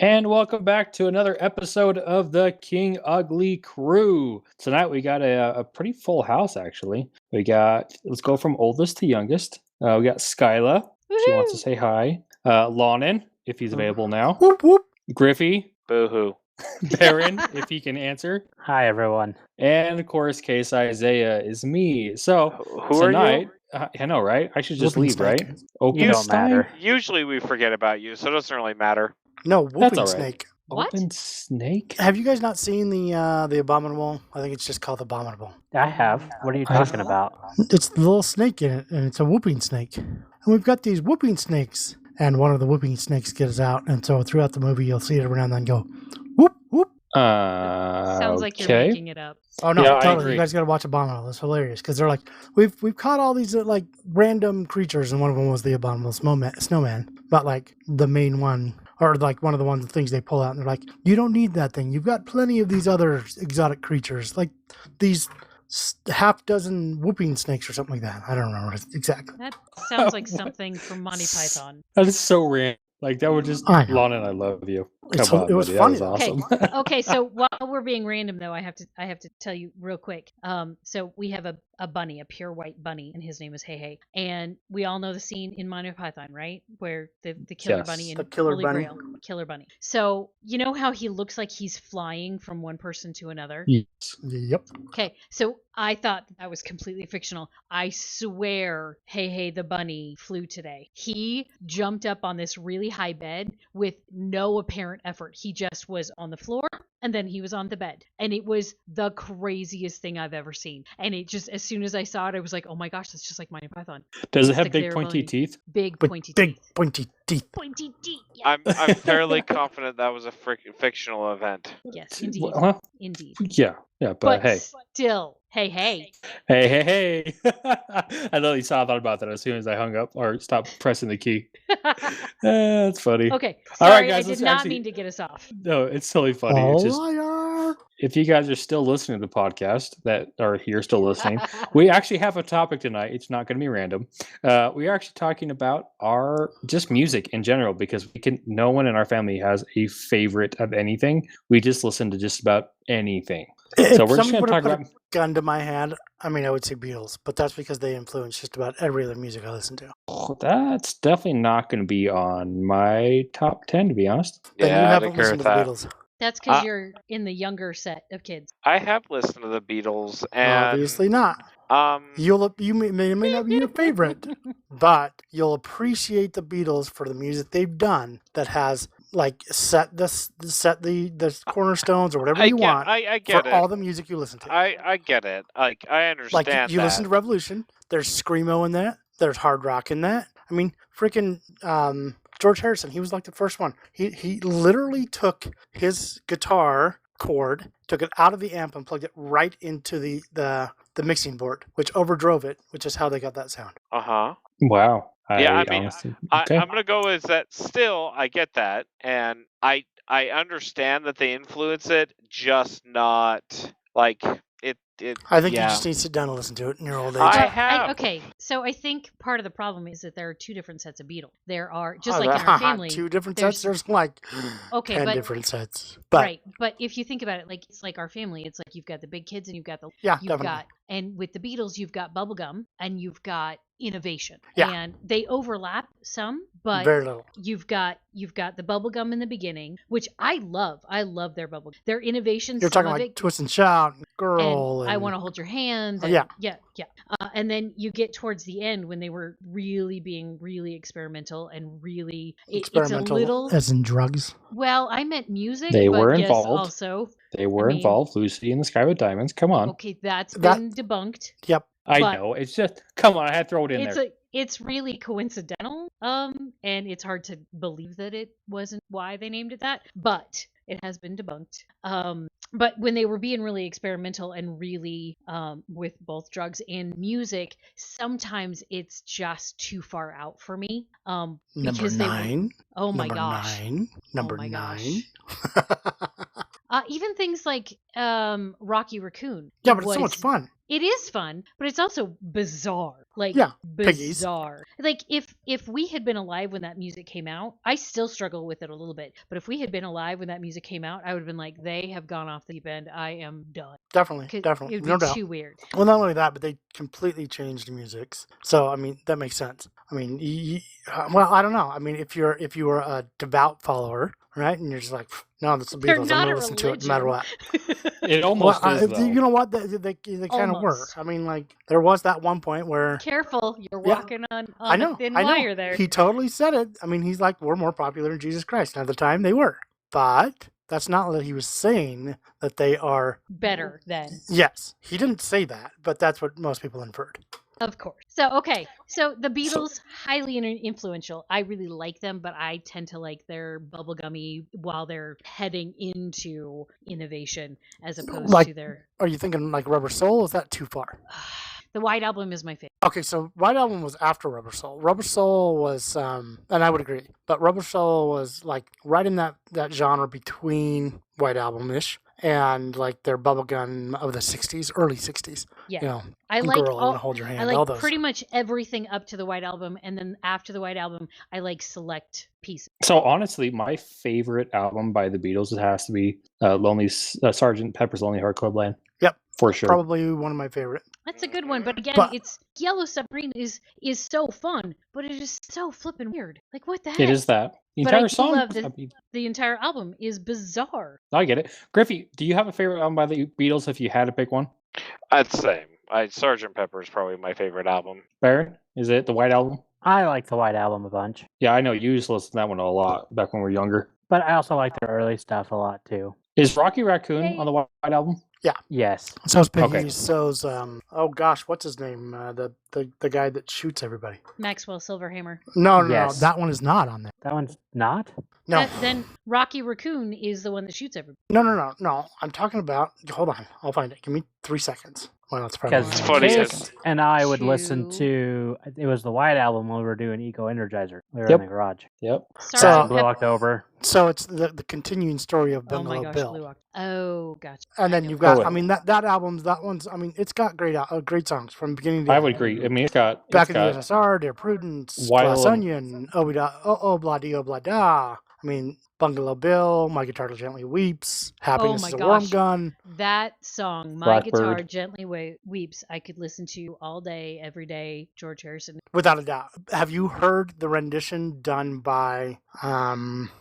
And welcome back to another episode of the King Ugly Crew. Tonight we got a pretty full house, actually. Let's go from oldest to youngest. We got Skyla. She wants to say hi. Lonnon, if he's available now. Whoop, whoop. Griffith. Boo-hoo. Baron, if he can answer. Hi, everyone. And of course, case Isaiah is me. So Who tonight, are you? I know, right? I should just Whooping leave, right? snake. You don't matter. Usually we forget about you, so it doesn't really matter. No, That's whooping all right. snake. What? Open snake? Have you guys not seen the Abominable? I think it's just called Abominable. I have. What are you talking about? It's the little snake in it, and it's a whooping snake. And we've got these whooping snakes, and one of the whooping snakes gets out, and so throughout the movie you'll see it every now and then go, whoop, whoop. Sounds like you're okay. making it up. Oh no, Yeah, I totally. agree. You guys got to watch Abominable. It's hilarious because they're like, we've caught all these like random creatures, and one of them was the Abominable snowman, but like the main one. Or like one of the things they pull out, and they're like, "You don't need that thing. You've got plenty of these other exotic creatures, like these half dozen whooping snakes or something like that." I don't remember exactly. That sounds like something from Monty Python. That is so random. Like that would just I know. Lonnon, I love you. It Come on, was buddy, funny. That was awesome. Okay, so while we're being random though, I have to tell you real quick. So we have a bunny, a pure white bunny, and his name is Hey Hey. And we all know the scene in Monty Python, right? Where the killer Yes. bunny and The killer Holy bunny. Grail, killer bunny. So you know how he looks like he's flying from one person to another? Yes. Yep. Okay, so I thought that was completely fictional. I swear Hey Hey the bunny flew today. He jumped up on this really high bed with no apparent effort. He just was on the floor and then he was on the bed. And it was the craziest thing I've ever seen. And it just, as soon as I saw it, I was like, oh my gosh, that's just like Monty Python. Does it It's have the big clear pointy bunny. teeth? Big With pointy big teeth. pointy teeth. Pointy teeth. Yeah. I'm fairly confident that was a fictional event. Yes, indeed. Well, Indeed. yeah, but hey, Still, hey. hey. I literally thought about that as soon as I hung up or stopped pressing the key. That's funny. Okay, All right, sorry, guys, I let's did not actually- mean to get us off. No, it's totally funny. It's just Liar. if you guys are still listening to the podcast that are here still listening, we actually have a topic tonight. It's not going to be random. We are actually talking about our just music in general because no one in our family has a favorite of anything. We just listen to just about anything. If So we're just somebody going to talk put about. a gun to my head, I mean, I would say Beatles, but that's because they influence just about every other music I listen to. That's definitely not going to be on my top 10, to be honest. Then you Yeah, I'd haven't agree listened with to the that. Beatles. That's because you're in the younger set of kids. I have listened to the Beatles, and Obviously not. You may not be your favorite, but you'll appreciate the Beatles for the music they've done that has like set the cornerstones or whatever you want I for get it. all the music you listen to. I get it. Like I understand Like you that. listen to Revolution. There's screamo in that. There's hard rock in that. I mean, freaking George Harrison. He was like the first one. He literally took his guitar cord, took it out of the amp, and plugged it right into the mixing board, which overdrove it, which is how they got that sound. Uh-huh. Wow. Yeah, I mean, honestly, I'm okay. gonna go with that. Still, I get that, and I understand that they influence it, just not like it. I think yeah. you just need to sit down and listen to it in your old age. I have. Okay, so I think part of the problem is that there are two different sets of Beatles. There are, just like in our family. Two different there's- sets. There's like Okay, 10 but different sets. But right, but if you think about it, like it's like our family. It's like you've got the big kids and you've got the yeah, you've definitely. got, and with the Beatles you've got bubblegum and you've got innovation. Yeah. And they overlap some, but Very little. you've got the bubblegum in the beginning, which I love. I love their bubblegum. Their innovations. You're some talking of like it, Twist and Shout, and Girl. and I and- want to hold your hand. Oh, And, yeah. yeah. And then you get towards the end when they were really being really experimental and really experimental It's a little. as in drugs. Well, I meant music. They but were yes, involved. Also, They were I mean- involved. Lucy in the Sky with Diamonds. Come on. okay, that's That- been debunked. Yep. I but- know. It's just, come on. I had to throw it in there. It's really coincidental. And it's hard to believe that it wasn't why they named it that, but it has been debunked. But when they were being really experimental and really with both drugs and music, sometimes it's just too far out for me. Number Because they were- 9. Oh my Number gosh. 9. Number my 9. gosh. Even things like Rocky Raccoon. Yeah, but it's so was- much fun. It is fun, but it's also bizarre. Like Yeah, piggies. bizarre. Like if we had been alive when that music came out, I still struggle with it a little bit. But if we had been alive when that music came out, I would have been like, they have gone off the deep end. I am done. Definitely, 'Cause definitely, It would no be doubt. too weird. Well, not only that, but they completely changed the music. So, I mean, that makes sense. I mean, well, I don't know. I mean, if you were a devout follower, right, and you're just like, no, this is the They're Beatles. I'm not gonna a listen to it no matter what. It almost Well, is, though. you know what? They kind of were. Almost. I mean, like there was that one point where Careful, you're Yeah. walking on I know, a thin I know. wire there. He totally said it. I mean, he's like, we're more popular than Jesus Christ. And at the time, they were, but that's not what he was saying. That they are. Better than. Yes, he didn't say that, but that's what most people inferred. Of course. So, okay. So the Beatles, highly influential. I really like them, but I tend to like their bubblegummy while they're heading into innovation as opposed Like- to their... Are you thinking like Rubber Soul? Is that too far? The White Album is my favorite. Okay, so White Album was after Rubber Soul. Rubber Soul was, and I would agree, but Rubber Soul was like right in that genre between White Album-ish and like their bubblegum of the 60s, early 60s. Yeah. You know, I like Girl, I all, Wanna Hold Your Hand, I all like those. pretty much everything up to the White Album, and then after the White Album, I like select pieces. So honestly, my favorite album by the Beatles, it has to be Sgt. Pepper's Lonely Heart Club Band. Yep. For sure. Probably one of my favorite. That's a good one, but again, But- it's Yellow Submarine is so fun, but it is so flippin' weird. Like what the heck? It is that. The But I entire do song. love I mean, The entire album is bizarre. I get it. Griffey, do you have a favorite album by the Beatles if you had to pick one? I'd say Sgt. Pepper is probably my favorite album. Baron, is it the White Album? I like the White Album a bunch, Yeah, I know you used to listen to that one a lot back when we were younger. but I also like their early stuff a lot too. Is Rocky Raccoon Hey. on the White Album? Yes. So's Piggy. Okay. So's oh gosh, what's his name? The guy that shoots everybody. Maxwell Silverhammer. No, Yes. that one is not on there. That one's not? No, Then Rocky Raccoon is the one that shoots everybody. no. I'm talking about. Hold on, I'll find it. Give me 3 seconds. Well, it's probably. Because It's funny, Chase and I would listen Two. to, it was the White Album when we were doing Eco Energizer. We were Yep. in the garage. Yep. So- Blue October. So it's the continuing story of Oh my Bungalow gosh, Bill. Blue October. Oh, gotcha. And then I you've know. got, Oh, I mean, that one's, I mean, it's got great songs from beginning to I end. would agree. I mean, it's got Back in the USSR, Dear Prudence, Glass Wild- Onion, oh, blah, dee, oh, blah, da. I mean, Bungalow Bill, My Guitar Gently Weeps, Happiness Oh my is a Warm gosh. Gun. That song, My Guitar Blackbird. Gently Weeps, I could listen to all day, every day. George Harrison. Without a doubt. Have you heard the rendition done by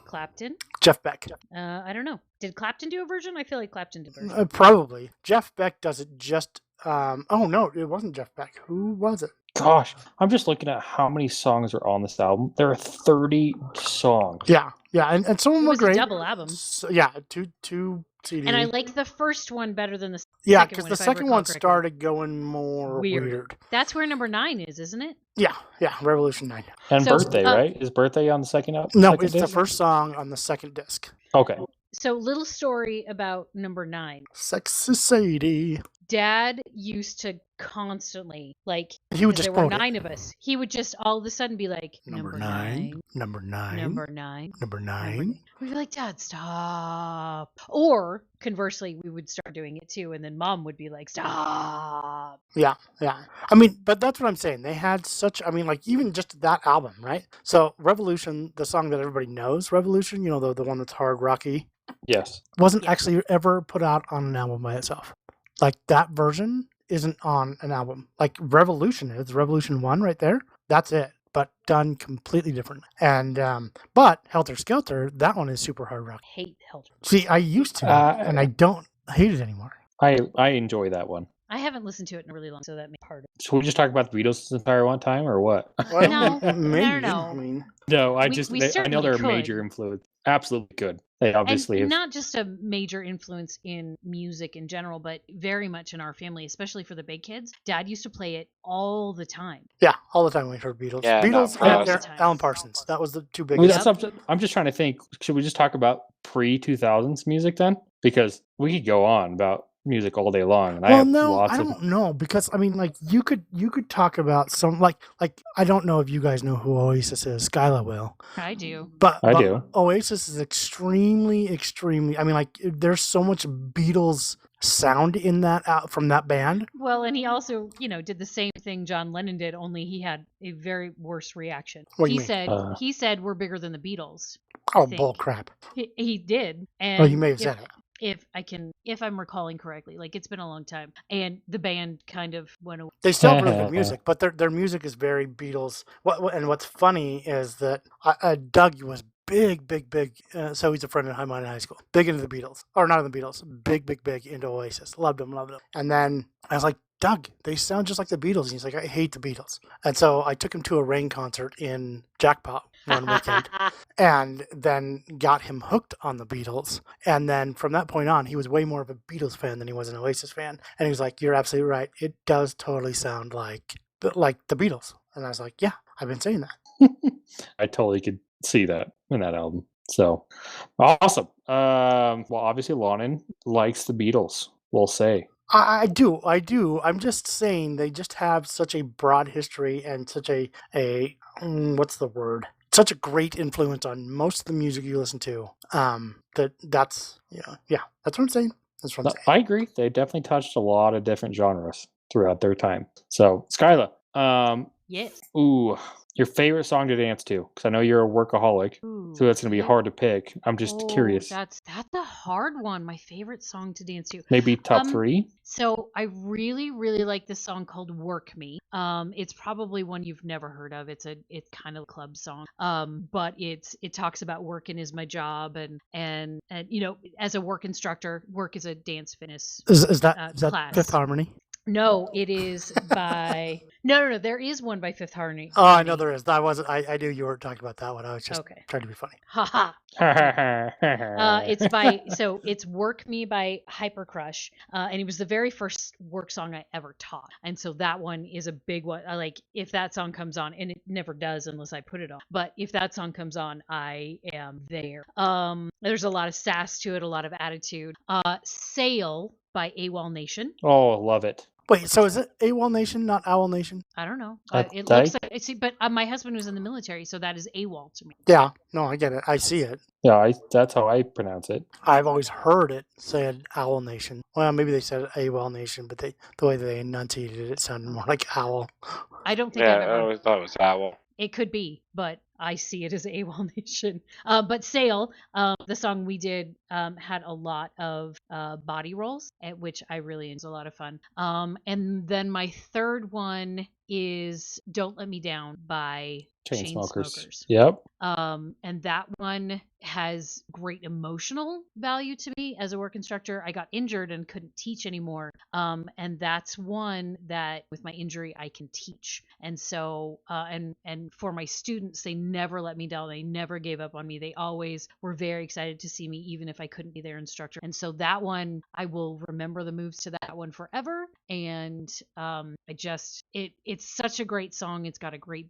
Clapton? Jeff Beck? I don't know. Did Clapton do a version? I feel like Clapton did a version. Probably. Jeff Beck does it just. Oh no, it wasn't Jeff Beck. Who was it? Gosh, I'm just looking at how many songs are on this album. There are 30 songs. Yeah, and some of It them were was a great. double album. So, yeah, two CDs. And I like the first one better than the Yeah, second because one, the if I second recall one correctly. started going more Weird. weird. That's where number 9 is, isn't it? Yeah, Revolution 9. And So, Birthday, right? Is Birthday on the second album? No, second it's the disc? first song on the second disc. Okay. So, little story about number 9. Sexy Sadie. Dad used to constantly, like, He would because just there were quote it. 9 of us, he would just all of a sudden be like, Number 9, number 9, number 9. number number 9. 9. We'd be like, Dad, stop. Or conversely, we would start doing it too, and then Mom would be like, stop. Yeah. I mean, but that's what I'm saying. They had such, I mean, like, even just that album, right? So, Revolution, the song that everybody knows, Revolution, you know, the one that's hard, rocky, Yes. wasn't Yeah. actually ever put out on an album by itself. Like, that version isn't on an album. Like, Revolution is, Revolution 1 right there, that's it, but done completely different. And, but Helter Skelter, that one is super hard rock. Hate Helter. See, I used to, and I don't hate it anymore. I enjoy that one. I haven't listened to it in a really long, so that may be part of it. So we just talk about the Beatles this entire one time, or what? Well, No, maybe. no. I mean, No, I We- just we I know certainly they're a could. major influence. Absolutely good. They obviously And have. not just a major influence in music in general, but very much in our family, especially for the big kids. Dad used to play it all the time. yeah, all the time we heard Beatles. Yeah, Beatles no, and Parsons. Alan Parsons. That was the two I mean, biggest. I'm just trying to think. Should we just talk about pre-2000s music then? Because we could go on about music all day long, and I Well, have no, lots I of. don't know, because I mean, like you could talk about some like I don't know if you guys know who Oasis is. Skyla will, I do. but I do. Oasis is extremely. I mean, like there's so much Beatles sound in that from that band. Well, and he also, did the same thing John Lennon did, only he had a very worse reaction. What do He you mean? said he said we're bigger than the Beatles. Oh, think. bull crap! He did, and Oh, you may have said it. if I'm recalling correctly, like it's been a long time, and the band kind of went away. They still have really good music, but their music is very Beatles. And what's funny is that Doug was big. So he's a friend of mine in high school. Big into the Beatles, or not in the Beatles. Big into Oasis. Loved them. And then I was like, Doug, they sound just like the Beatles. And he's like, I hate the Beatles. And so I took him to a Rain concert in Jackpot one weekend, and then got him hooked on the Beatles. And then from that point on, he was way more of a Beatles fan than he was an Oasis fan. And he was like, you're absolutely right. It does totally sound like the Beatles. And I was like, yeah, I've been saying that. I totally could see that in that album. So awesome. Well, obviously Lonnon likes the Beatles, we'll say. I do. I'm just saying they just have such a broad history and such a what's the word? Such a great influence on most of the music you listen to. That's what I'm saying. That's what I'm saying. I agree. They definitely touched a lot of different genres throughout their time. So Skyla, Yes. ooh, your favorite song to dance to? Because I know you're a workaholic, so that's going to be hard to pick. I'm just curious. That's a hard one. My favorite song to dance to. Maybe top 3? So I really, really like this song called "Work Me." It's probably one you've never heard of. It's kind of a club song. But it talks about working is my job, and as a work instructor, work is a dance fitness. Is that class. Fifth Harmony? No, it is by no. There is one by Fifth Harmony. Oh, I know there is. I knew you were talking about that one. I was just trying to be funny. Haha. It's "Work Me" by Hyper Crush, and it was the very first work song I ever taught, and so that one is a big one. Like if that song comes on, and it never does unless I put it on, but if that song comes on, I am there. There's a lot of sass to it, a lot of attitude. "Sail" by AWOL Nation. Oh, love it. Wait, so is it AWOL Nation, not Owl Nation? I don't know. That- It looks like I see, but my husband was in the military, so that is AWOL to me. Yeah, no, I get it. I see it. Yeah, that's how I pronounce it. I've always heard it said Owl Nation. Well, maybe they said AWOL Nation, but the way they enunciated it sounded more like Owl. I don't think Yeah, I've I ever. always thought it was Owl. It could be, but I see it as AWOL Nation. But "Sail," the song we did, had a lot of body rolls, which I really enjoyed. A lot of fun. And then my third one is "Don't Let Me Down" by Chainsmokers. Yep. And that one has great emotional value to me as a work instructor. I got injured and couldn't teach anymore. And that's one that with my injury I can teach. And so and for my students, they never let me down. They never gave up on me. They always were very excited to see me even if I couldn't be their instructor. And so that one, I will remember the moves to that one forever. And it's such a great song. It's got a great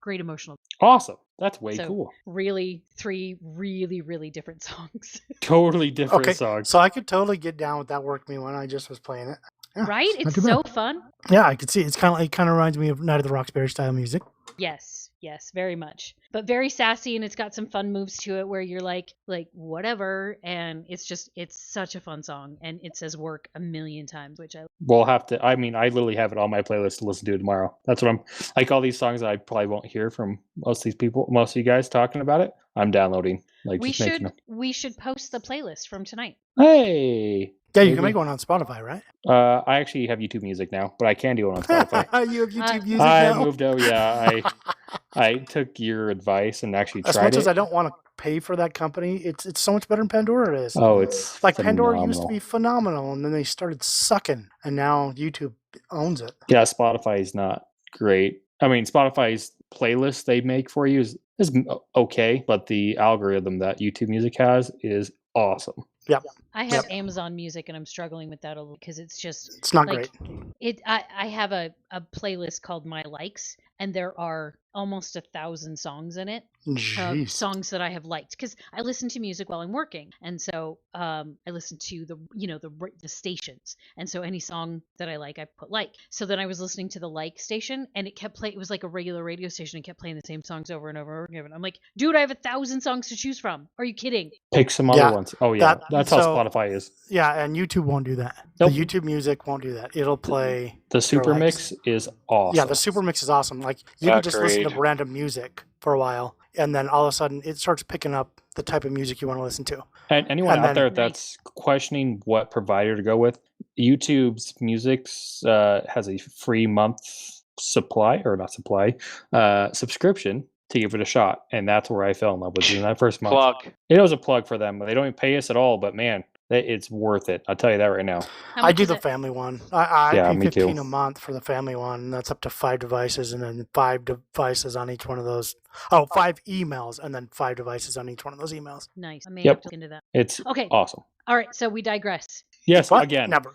emotional. Awesome. That's way So, cool. Really, 3 really, really different songs. Totally different Okay, songs. so I could totally get down with that Work Me one. I just was playing it. Yeah, Right? not It's too so bad. fun. Yeah, I could see it. It kind of reminds me of Night of the Roxbury style music. Yes, very much. But very sassy, and it's got some fun moves to it where you're like whatever, and it's such a fun song, and it says "work" a million times, which I We'll have to. I mean, I literally have it on my playlist to listen to tomorrow. That's what I'm like. All these songs that I probably won't hear from most of you guys talking about it. I'm downloading. Like, we just making should we should post the playlist from tonight. Hey. Yeah, you can Maybe. make one on Spotify, right? I actually have YouTube Music now, but I can do it on Spotify. You have YouTube Music I now? moved over. Yeah, I took your advice and actually As tried much it. as I don't want to pay for that company, it's so much better than Pandora is. Oh, it's Like Pandora used to phenomenal. be phenomenal, and then they started sucking, and now YouTube owns it. Yeah, Spotify is not great. I mean, Spotify's playlist they make for you is okay, but the algorithm that YouTube Music has is awesome. Yeah. I have Yep. Amazon Music, and I'm struggling with that a little because it's just It's not like great. I have a playlist called My Likes, and there are almost 1,000 songs in it. Jeez. Songs that I have liked because I listen to music while I'm working, and so I listen to the stations, and so any song that I like, I put like. So then I was listening to the like station, and it kept playing. It was like a regular radio station, and kept playing the same songs over and over and over again. I'm like, dude, I have 1,000 songs to choose from. Are you kidding? Pick some Yeah, other ones. Oh yeah, that's how so- Spotify is. Yeah, and YouTube won't do that. Nope. The YouTube Music won't do that. It'll play The super likes. mix is awesome. Yeah, the super mix is awesome. Like you can just listen to Agreed. random music for a while, and then all of a sudden it starts picking up the type of music you want to listen to. And anyone And out there then- that's questioning what provider to go with, YouTube's music has a free month subscription to give it a shot, and that's where I fell in love with it in that first month. Plug. It was a plug for them. They don't even pay us at all, but man, it's worth it. I'll tell you that right now. How I much do is the it? family one. I Yeah, pay me too. $15 a month for the family one. And that's up to 5 devices, and then 5 devices on each one of those. Oh, 5 emails, and then 5 devices on each one of those emails. Nice. I may Yep. have to look into that. It's Okay. awesome. All right. So we digress. Yes, What? again. Never.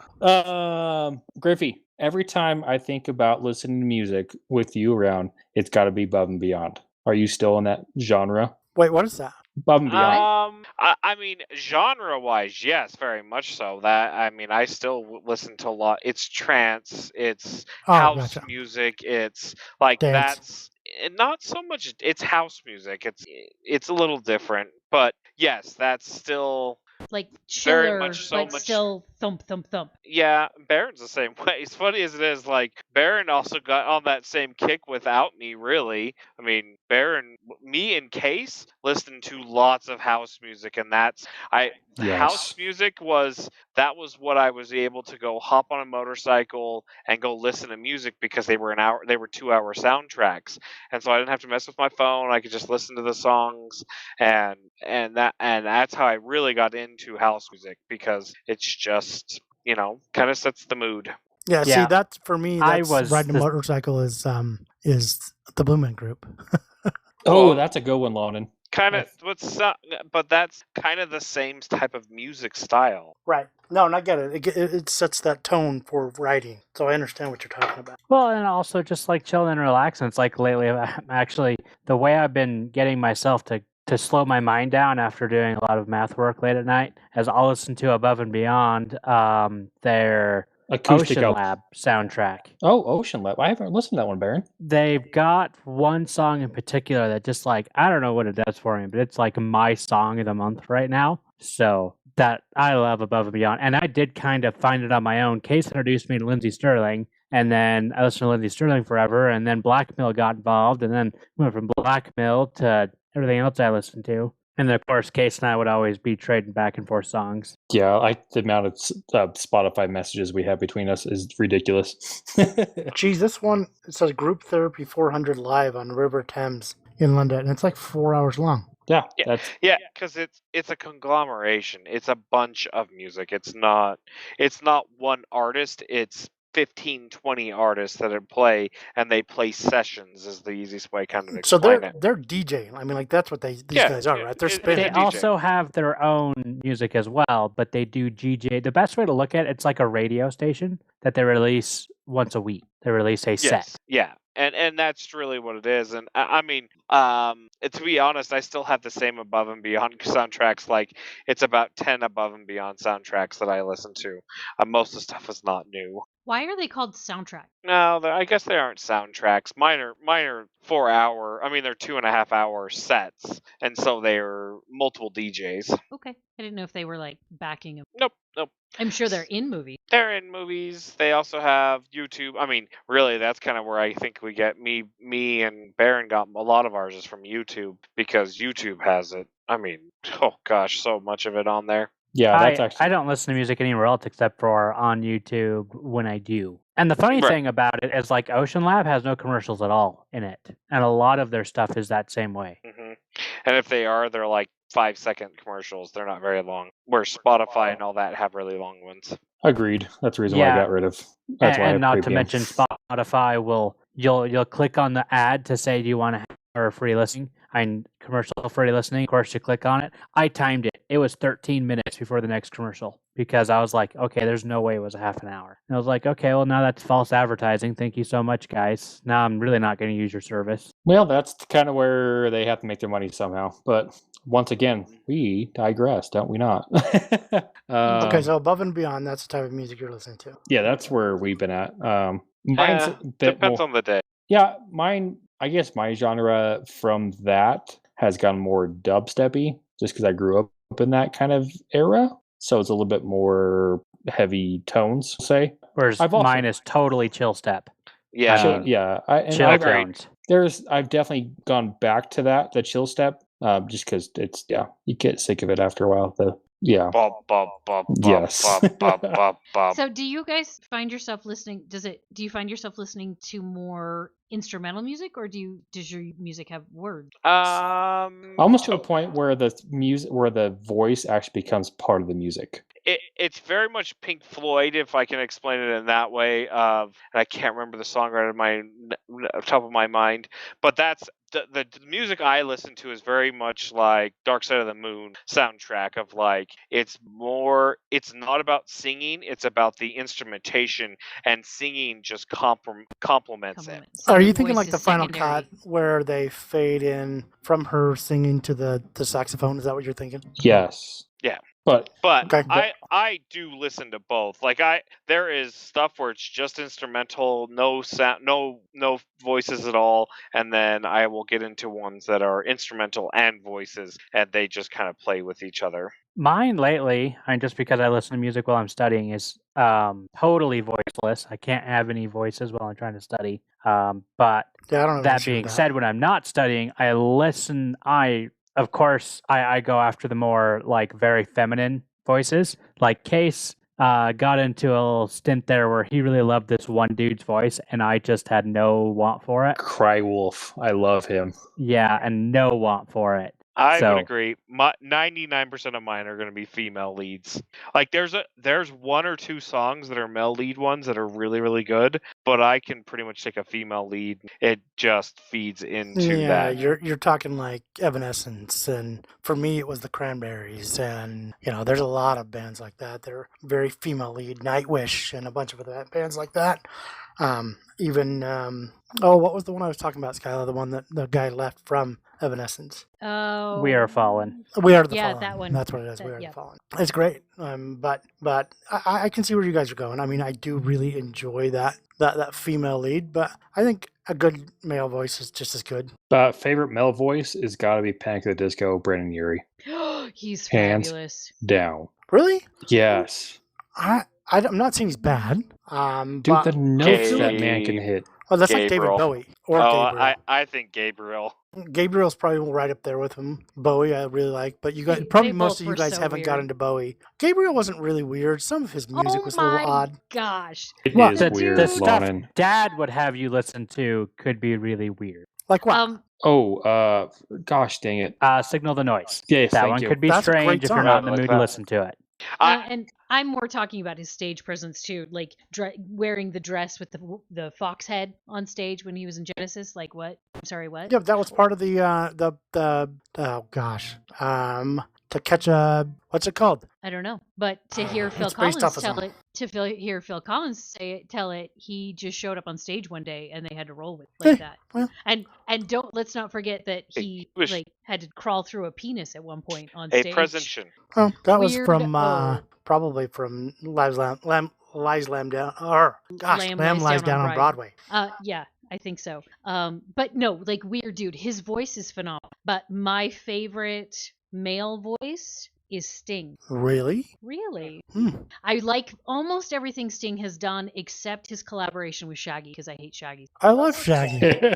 Griffey, every time I think about listening to music with you around, it's got to be Above and Beyond. Are you still in that genre? Wait, what is that? Above and Beyond. I mean, genre-wise, yes, very much so. I still listen to a lot. It's trance, it's Oh, house gotcha. music. It's like Dance. that's not so much. It's house music. It's a little different, but yes, that's still. Like Very chiller, much so but much- still thump, thump, thump. Yeah, Baron's the same way. As funny as it is, like Baron also got on that same kick without me. Really, I mean, Baron, me and Case listened to lots of house music, and that's house Yes. music was what I was able to go hop on a motorcycle and go listen to music because they were 2-hour soundtracks, and so I didn't have to mess with my phone. I could just listen to the songs, and that's how I really got into house music because it's just kind of sets the mood. Yeah, Yeah. see, that's for me. I That's was riding a the- motorcycle is the Blue Man Group. Oh, Well- that's a good one, Lonnon. Kind of, but that's kind of the same type of music style. Right. No, and I get it. It sets that tone for writing. So I understand what you're talking about. Well, and also just like chilling and relaxing. It's like lately, actually, the way I've been getting myself to slow my mind down after doing a lot of math work late at night, is I'll listen to Above and Beyond, their Acoustic Ocean album. Lab soundtrack. Oh, Ocean Lab. I haven't listened to that one, Baron. They've got one song in particular that just like, I don't know what it does for me, but it's like my song of the month right now. So that I love Above and Beyond. And I did kind of find it on my own. Case introduced me to Lindsey Sterling, and then I listened to Lindsey Sterling forever, and then Blackmill got involved, and then went from Blackmill to everything else I listened to. And then, of course, Case and I would always be trading back and forth songs. Yeah, the amount of Spotify messages we have between us is ridiculous. Geez, this one, it says Group Therapy 400 Live on River Thames in London, and it's like 4 hours long. Yeah, Yeah. that's Yeah, because it's a conglomeration. It's a bunch of music. It's not one artist. It's 15, 20 artists that play, and they play sessions is the easiest way kind of to So explain they're it. DJing. I mean, like that's what these Yeah, guys are, yeah, right? They're it- spinning. They DJ. also have their own music as well, but they do GJ. The best way to look at it's like a radio station that they release once a week. They release a set. Yes, yeah, and that's really what it is. And I mean, to be honest, I still have the same Above and Beyond soundtracks. Like it's about 10 Above and Beyond soundtracks that I listen to. Most of the stuff is not new. Why are they called soundtrack? No, I guess they aren't soundtracks. Mine are 4 hour. I mean, they're 2.5 hour sets, and so they're multiple DJs. Okay. I didn't know if they were like backing them. Nope. I'm sure they're in movies. They're in movies. They also have YouTube. I mean, really, that's kind of where I think we get me and Baron got a lot of ours is from YouTube because YouTube has it. I mean, oh gosh, so much of it on there. yeah, that's actually I don't listen to music anywhere else except for on YouTube when I do. And the funny Right. thing about it is like Ocean Lab has no commercials at all in it. And a lot of their stuff is that same way. hmm And if they are, they're like 5-second commercials. They're not very long. Where Spotify and all that have really long ones. agreed. That's the reason why I Yeah. got rid of. That's why I And not to premium. mention Spotify will you'll click on the ad to say do you want to have our free listening and commercial free listening. Of course you click on it. I timed it. it was 13 minutes before the next commercial because I was like, okay, there's no way it was a half an hour. And I was like, okay, well, now that's false advertising. Thank you so much, guys. Now I'm really not going to use your service. Well, that's kind of where they have to make their money somehow. But once again, we digress, don't we not? Okay, so above and beyond, that's the type of music you're listening to. Yeah, that's where we've been at. Mine's a bit depends more, on the day. Yeah, mine. I guess my genre from that has gone more dubsteppy, just because I grew up in that kind of era. So it's a little bit more heavy tones, say. Whereas I've also- mine is totally chill step. Yeah. Chill, yeah. Chill I've tones. definitely gone back to that, the chill step, just because it's you get sick of it after a while. Bop, bop, bop, Yes. bop, bop, bop, bop. So do you guys find yourself listening? Do you find yourself listening to more instrumental music, or does your music have words? Almost to a point where the voice actually becomes part of the music. It's very much Pink Floyd, if I can explain it in that way. And I can't remember the song right at top of my mind, but that's the music I listen to is very much like Dark Side of the Moon soundtrack of like it's not about singing, it's about the instrumentation, and singing just complements it. Are The you thinking voice like the is final secondary. cut where they fade in from her singing to the saxophone? Is that what you're thinking? Yes. Yeah. But But Okay. I do listen to both. Like there is stuff where it's just instrumental, no sound, no voices at all, and then I will get into ones that are instrumental and voices, and they just kind of play with each other. Mine lately, and just because I listen to music while I'm studying, is totally voiceless. I can't have any voices while I'm trying to study. But Yeah, I don't know. that being said, when I'm not studying, Of course, I go after the more like very feminine voices. Like Case got into a little stint there where he really loved this one dude's voice, and I just had no want for it. Cry Wolf, I love him. Yeah, and no want for it. I would agree. 99% of mine are going to be female leads. Like there's one or two songs that are male lead ones that are really, really good, but I can pretty much take a female lead. It just feeds into that. Yeah, you're talking like Evanescence, and for me it was the Cranberries, and there's a lot of bands like that. They're very female lead, Nightwish, and a bunch of other bands like that. What was the one I was talking about, Skyla? The one that the guy left from Evanescence. Oh, We Are Fallen. We Are the Yeah, Fallen. that one. That's what it is. We Are Yeah. the Fallen. It's great. But I can see where you guys are going. I mean, I do really enjoy that female lead, but I think a good male voice is just as good. Favorite male voice is got to be Panic at the Disco, Brandon Urie. He's Hands fabulous. down. Really? Yes. I'm not saying he's bad. Dude, but, the notes that man can hit. well, that's like David Gabriel. Bowie or Gabriel. I think Gabriel. Gabriel's probably right up there with him. Bowie, I really like, but you guys They probably both most of you were guys so haven't weird. gotten to Bowie. Gabriel wasn't really weird. Some of his music was a little odd. Gosh. It What? is The weird, stuff Lonnon. Dad would have you listen to could be really weird. Like what? Oh, gosh dang it. Signal the Noise. Yes, That thank one you. could be That's a great strange if you're song. not in the I like mood that. to listen to it. And I'm more talking about his stage presence too, like wearing the dress with the fox head on stage when he was in Genesis. Like what? I'm sorry, what? Yeah, that was part of the oh gosh. To catch a what's it called? I don't know, but to hear Phil It's based Collins off a tell song. it, hear Phil Collins tell it, he just showed up on stage one day and they had to roll with it Hey, like that. well. And let's not forget that he wish- like had to crawl through a penis at one point on A stage. presentation. Oh, that was Weird. from probably from Lies Lamb Down or gosh, Lamb Lamb Lies Lies Down Down on on Broadway. Yeah, I think so. But no, like weird dude. His voice is phenomenal. But my favorite male voice is Sting. Really? Really? Hmm. I like almost everything Sting has done except his collaboration with Shaggy because I hate Shaggy. I love Shaggy.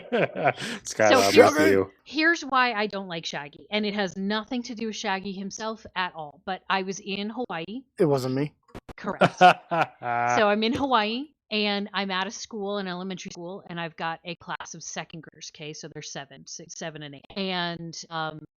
Skylab, here's- for you. Here's why I don't like Shaggy, and it has nothing to do with Shaggy himself at all. But I was in Hawaii, It wasn't me. correct? So I'm in Hawaii, and I'm at a school, an elementary school, and I've got a class of second graders. Okay, so they're 7 and 8, and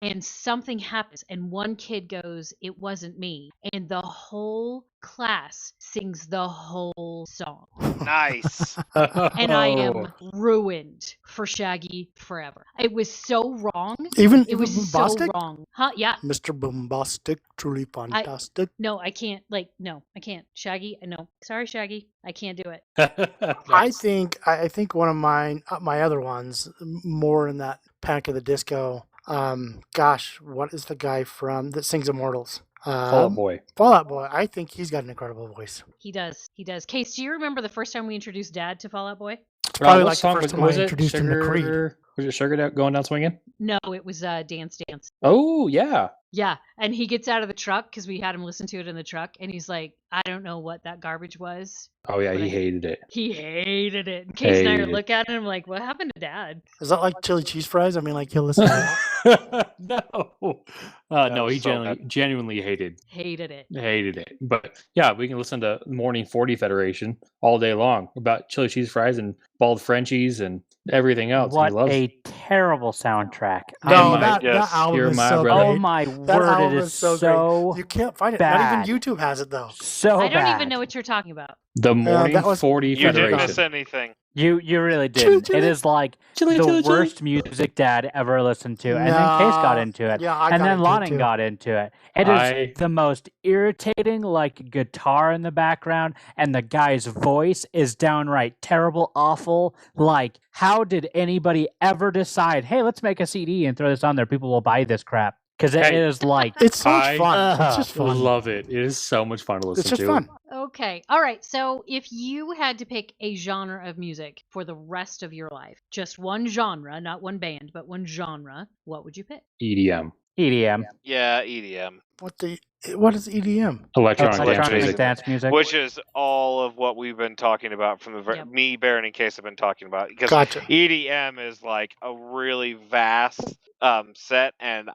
and something happens, and one kid goes, "It wasn't me," and the whole class sings the whole song. Nice. And I am Oh. ruined for Shaggy forever. It was so wrong. Even It was Boombastic? so wrong. Huh? Yeah. Mr. Boombastic, truly fantastic. No, I can't. No, I can't. Shaggy, no. Sorry, Shaggy. I can't do it. I think one of mine, my other ones, more in that Panic at the Disco. Gosh, what is the guy from that sings Immortals? Fall Out Boy. Fall Out Boy. I think he's got an incredible voice. He does. He does. Case, do you remember the first time we introduced Dad to Fall Out Boy? It's probably what like the song first time I introduced him to Creed. Was it Sugar Going Down Swinging? No, it was Dance Dance. Oh, yeah. Yeah, and he gets out of the truck because we had him listen to it in the truck, and he's like, "I don't know what that garbage was." Oh, yeah, But he hated it. He hated it. And Case and I Hated it. look at him like, "What happened to Dad?" Is that like chili cheese fries? I mean, like he'll listen to that. No. No, was he so genuinely hated Hated it. it. But yeah, we can listen to Morning 40 Federation all day long about chili cheese fries and bald Frenchies and everything else. What He loves a terrible soundtrack. No, my- that yes, album you're is my so brother. great. Oh my That word, album it is is so great. You can't find it. bad. Not even YouTube has it though. so I don't bad. even know what you're talking about. the Morning that was- 40 You didn't Federation. miss anything. You really didn't. Chili, It is like Chili, the chili, chili. worst music Dad ever listened to, and then Case got into it, Yeah, I and got then into it Lonnon too. got into it. It is the most irritating, like guitar in the background, and the guy's voice is downright terrible, awful. Like, how did anybody ever decide, hey, let's make a CD and throw this on there? People will buy this crap because it Hey. is like It's so much I fun. It's just I fun. love it. It is so much fun to listen It's just to. fun. Okay. All right. So if you had to pick a genre of music for the rest of your life, just one genre, not one band, but one genre, what would you pick? EDM. EDM, Yeah, EDM, What is EDM? Electronic dance electronic music. dance music. which is all of what we've been talking about from the Yep. me, Baron, and Case have been talking about. Because Gotcha. EDM is like a really vast set, and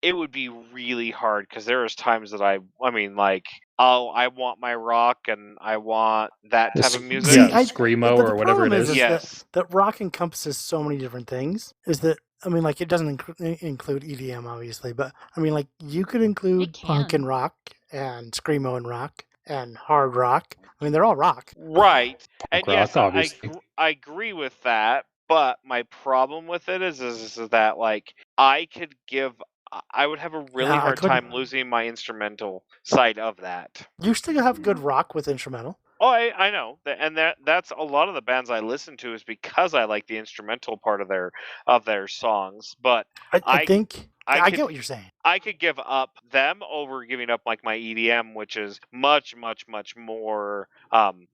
it would be really hard because there is times that I mean, like, I want my rock and I want that type of music. See, Yeah, Screamo but or the whatever it problem is. Yes. that rock encompasses so many different things. Is that I mean, like it doesn't include EDM, obviously, but I mean, like you could include It punk can. and rock and screamo and rock and hard rock. I mean, they're all rock. Right. And Punk rock, yes, obviously. I agree with that. But my problem with it is that like I would have a really Yeah, I hard couldn't. time losing my instrumental side of that. You still have good rock with instrumental. Oh, I know, and that's a lot of the bands I listen to is because I like the instrumental part of their songs. But I I- think I I could- get what you're saying. I could give up them over giving up like my EDM, which is much more.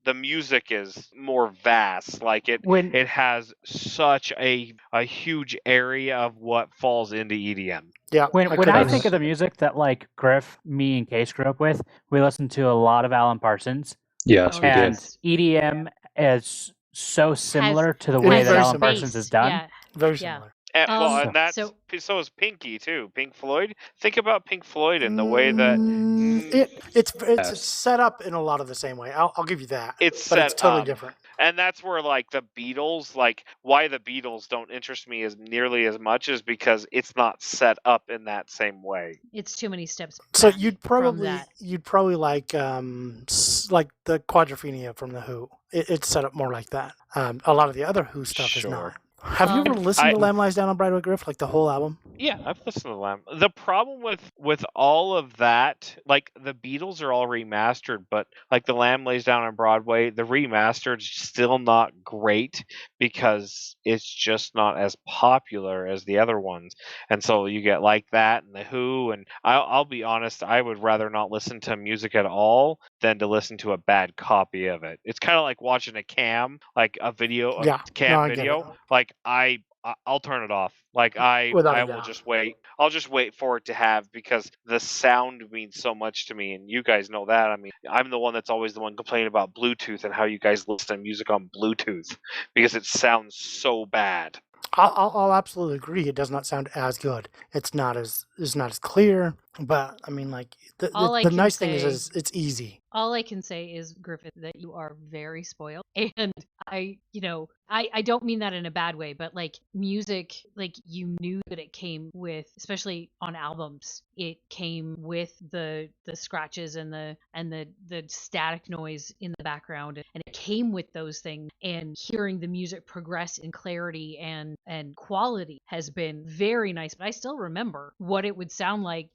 The music is more vast. Like it has such a huge area of what falls into EDM. Yeah. When could I understand. think of the music that like Griff, me, and Case grew up with, we listened to a lot of Alan Parsons, Yes, we did. and EDM is so similar to the It way is that very Alan similar. Parsons is done. Yeah. Very Yeah. similar. And, Um, and so- so is Pinky too. Pink Floyd. Think about Pink Floyd in the way that It's Yes. set up in a lot of the same way. I'll give you that. it's But set it's totally up. different. And that's where like the Beatles, like why the Beatles don't interest me as nearly as much is because it's not set up in that same way. It's too many steps. So back you'd from probably that. like like the Quadrophenia from the Who. It's set up more like that. A lot of the other Who stuff is Sure. not. Have you ever listened to Lamb Lies Down on Broadway, Griff? Like the whole album? Yeah, I've listened to Lamb. The problem with all of that, like the Beatles are all remastered, but like the Lamb Lays Down on Broadway, the remastered is still not great because it's just not as popular as the other ones. And so you get like that and the Who, and I'll be honest, I would rather not listen to music at all than to listen to a bad copy of it. It's kind of like watching a cam, like a video, a Yeah, cam no, I get video. it. Like I'll turn it off. Like Without a I will doubt. just wait. I'll just wait for it to have because the sound means so much to me, and you guys know that. I mean, I'm the one that's always the one complaining about Bluetooth and how you guys listen to music on Bluetooth because it sounds so bad. I'll absolutely agree. It does not sound as good. It's not as clear. But I mean, like All I the can nice thing say- is it's easy. All I can say is, Griffith, that you are very spoiled. And I don't mean that in a bad way, but like music, like you knew that it came with, especially on albums, it came with the scratches and the static noise in the background, and it came with those things. And hearing the music progress in clarity and quality has been very nice. But I still remember what it would sound like,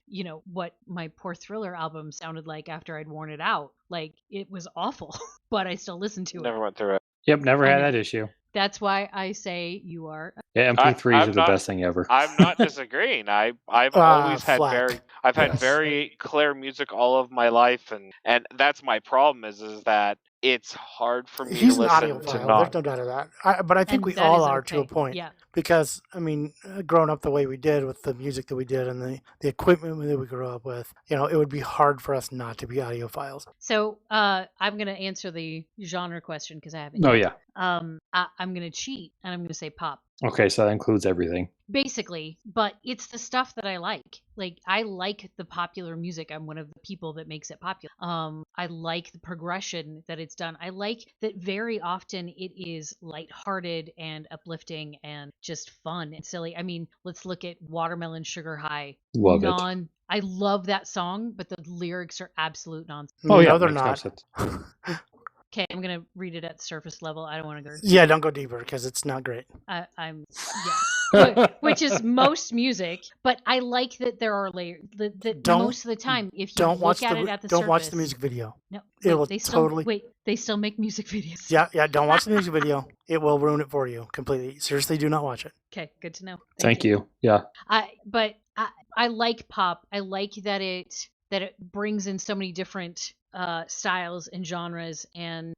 what my poor Thriller album sounded like after I'd worn it out. Like, it was awful, but I still listened to Never it. went through it. Yep, never I had know. that issue. That's why I say you are. Yeah, MP3s I'm are the not- best thing ever. I'm not disagreeing. I've always had flat. I've had Yes. very clear music all of my life, and that's my problem is that it's hard for me He's to an listen to audiophile. not. There's no doubt of that. But I think And we that all is are to a okay. point. Yeah. Because I mean, growing up the way we did with the music that we did and the equipment that we grew up with, it would be hard for us not to be audiophiles. So I'm gonna answer the genre question because I haven't. Oh, yet. yeah. I'm gonna cheat and I'm gonna say pop. Okay, so that includes everything. Basically, but it's the stuff that I like. Like, I like the popular music. I'm one of the people that makes it popular. I like the progression that it's done. I like that very often it is lighthearted and uplifting and just fun and silly. I mean, let's look at Watermelon Sugar High. Love it. I love that song, but the lyrics are absolute nonsense. Oh, yeah. No, they're makes no not. sense. Okay, I'm gonna read it at surface level. I don't want to go. Yeah, don't go deeper because it's not great. I'm yeah. Which is most music, but I like that there are layers. That Don't- most of the time, if you Don't watch look at the it at the don't surface, watch the music video. No, It will they still, totally- wait. They still make music videos. Yeah, don't watch the music video. It will ruin it for you completely. Seriously, do not watch it. Okay, good to know. Thank you. Yeah. I like pop. I like that it brings in so many different styles and genres and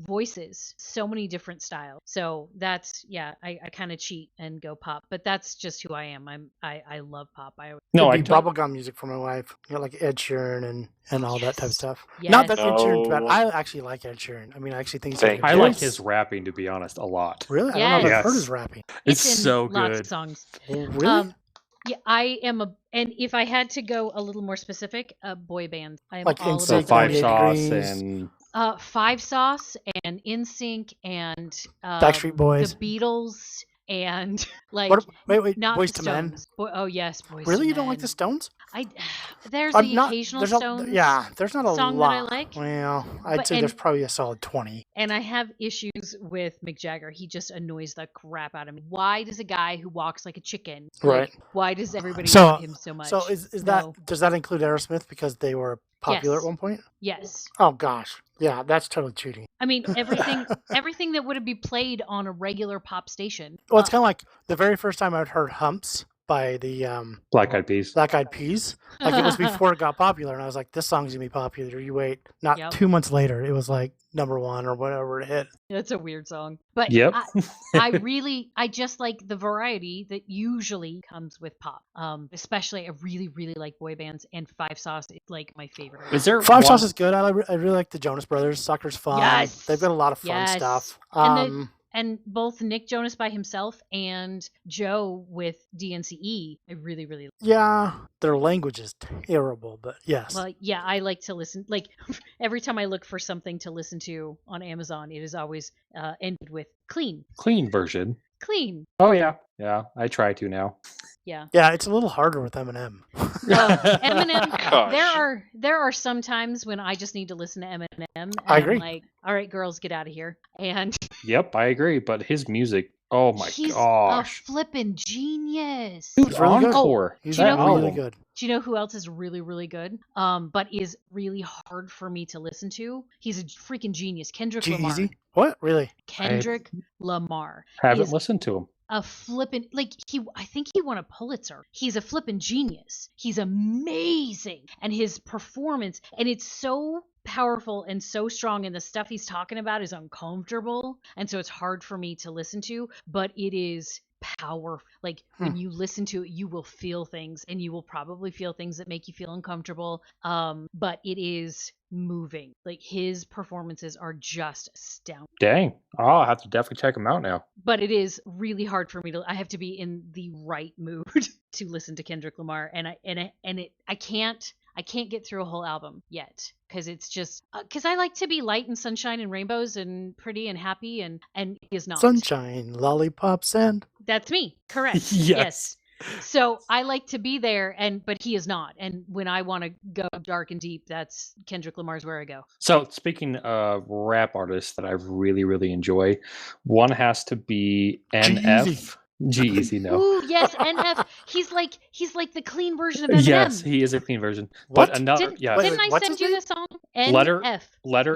voices, so many different styles. So that's I kind of cheat and go pop, but that's just who I am. I love pop. No, I It'd be bubblegum music for my wife. Like Ed Sheeran and all that type of Yes. stuff. Yes. Not that Ed Sheeran's bad. No. I actually like Ed Sheeran. I mean, I actually think he's Thank got a I good like voice. his rapping, to be honest, a lot. Really? I don't know if I've Yes. heard his rapping. It's in so lots good. of songs. Really? Yeah, I am and if I had to go a little more specific, a boy band. I am Like all So NSYNC, about Five 98 Sauce Degrees. and Five Sauce and NSYNC and Backstreet Boys. the Beatles and like Wait, not Boys the to Men. Stones. Oh yes, Boys. Really, to you don't like Men. the Stones? There's I'm the not- occasional there's a- Stones. Yeah, there's not a song that lot. I like. Well, I'd But- say there's and- probably a solid 20. And I have issues with Mick Jagger. He just annoys the crap out of me. Why does a guy who walks like a chicken? Right. Why does everybody So- hate him so much? So is No. does that include Aerosmith because they were popular Yes. at one point? Yes. Oh gosh, yeah, that's totally cheating. I mean, everything that would be played on a regular pop station. Well, it's kind of like the very first time I'd heard Humps by the Black Eyed Peas. Black Eyed Peas. Like it was before it got popular, and I was like, "This song's gonna be popular." You wait, not Yep. 2 months later, it was like #1 or whatever it hit. That's a weird song. But Yep. I just like the variety that usually comes with pop. Especially I really, really like boy bands, and Five Sauce is like my favorite. Is there Five one- Sauce is good. I really like the Jonas Brothers. Soccer's fun. Yes. They've got a lot of fun Yes. stuff. And And both Nick Jonas by himself and Joe with DNCE, I really, really Yeah, their language is terrible, but yes. well, yeah, I like to listen. Like every time I look for something to listen to on Amazon, it is always ended with clean, clean version? clean. Oh yeah, yeah. I try to now. Yeah. Yeah, it's a little harder with Eminem. Well, Eminem. Gosh. There are some times when I just need to listen to Eminem. And I agree. I'm like, all right, girls, get out of here. And Yep, I agree. But his music, oh my he's gosh, a flippin' genius. dude, He's really good. encore. He's Do you know who- really album. good. Do you know who else is really, really good? But is really hard for me to listen to? He's a freaking genius. Kendrick Lamar. G-Eazy? What? Really? Kendrick Lamar. Haven't is listened to him. a flippin' I think he won a Pulitzer. He's a flippin' genius. He's amazing. And his performance, and it's so powerful and so strong, and the stuff he's talking about is uncomfortable, and so it's hard for me to listen to, but it is powerful. Like when you listen to it, you will feel things, and you will probably feel things that make you feel uncomfortable. But it is moving. Like his performances are just astounding. Dang. Oh, I'll have to definitely check him out now. But it is really hard for me to. I have to be in the right mood to listen to Kendrick Lamar, and I can't get through a whole album yet because it's just because I like to be light and sunshine and rainbows and pretty and happy, and he is not. Sunshine, lollipops, and That's me. Correct. Yes. So I like to be there, but he is not. And when I want to go dark and deep, that's Kendrick Lamar's where I go. So speaking of rap artists that I really, really enjoy, one has to be NF. G-Eazy, no. Ooh, yes, NF. He's like the clean version of Eminem. Yes, he is a clean version. What? But another, yeah. Wait, Didn't I what's send his you name? the song? Letter NF.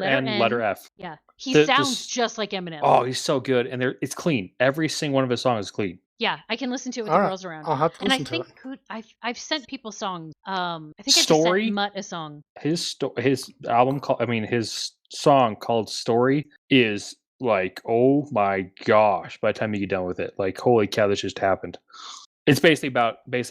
and letter F. Yeah, he The- sounds this- just like Eminem. Oh, he's so good, and it's clean. Every single one of his songs is clean. Yeah, I can listen to it with All the right, girls around. I'll have to And I listen to think it. I've sent people songs. I think I just Story? sent Mutt a song. His his song called "Story" is like, oh my gosh! By the time you get done with it, like, holy cow, this just happened. It's basically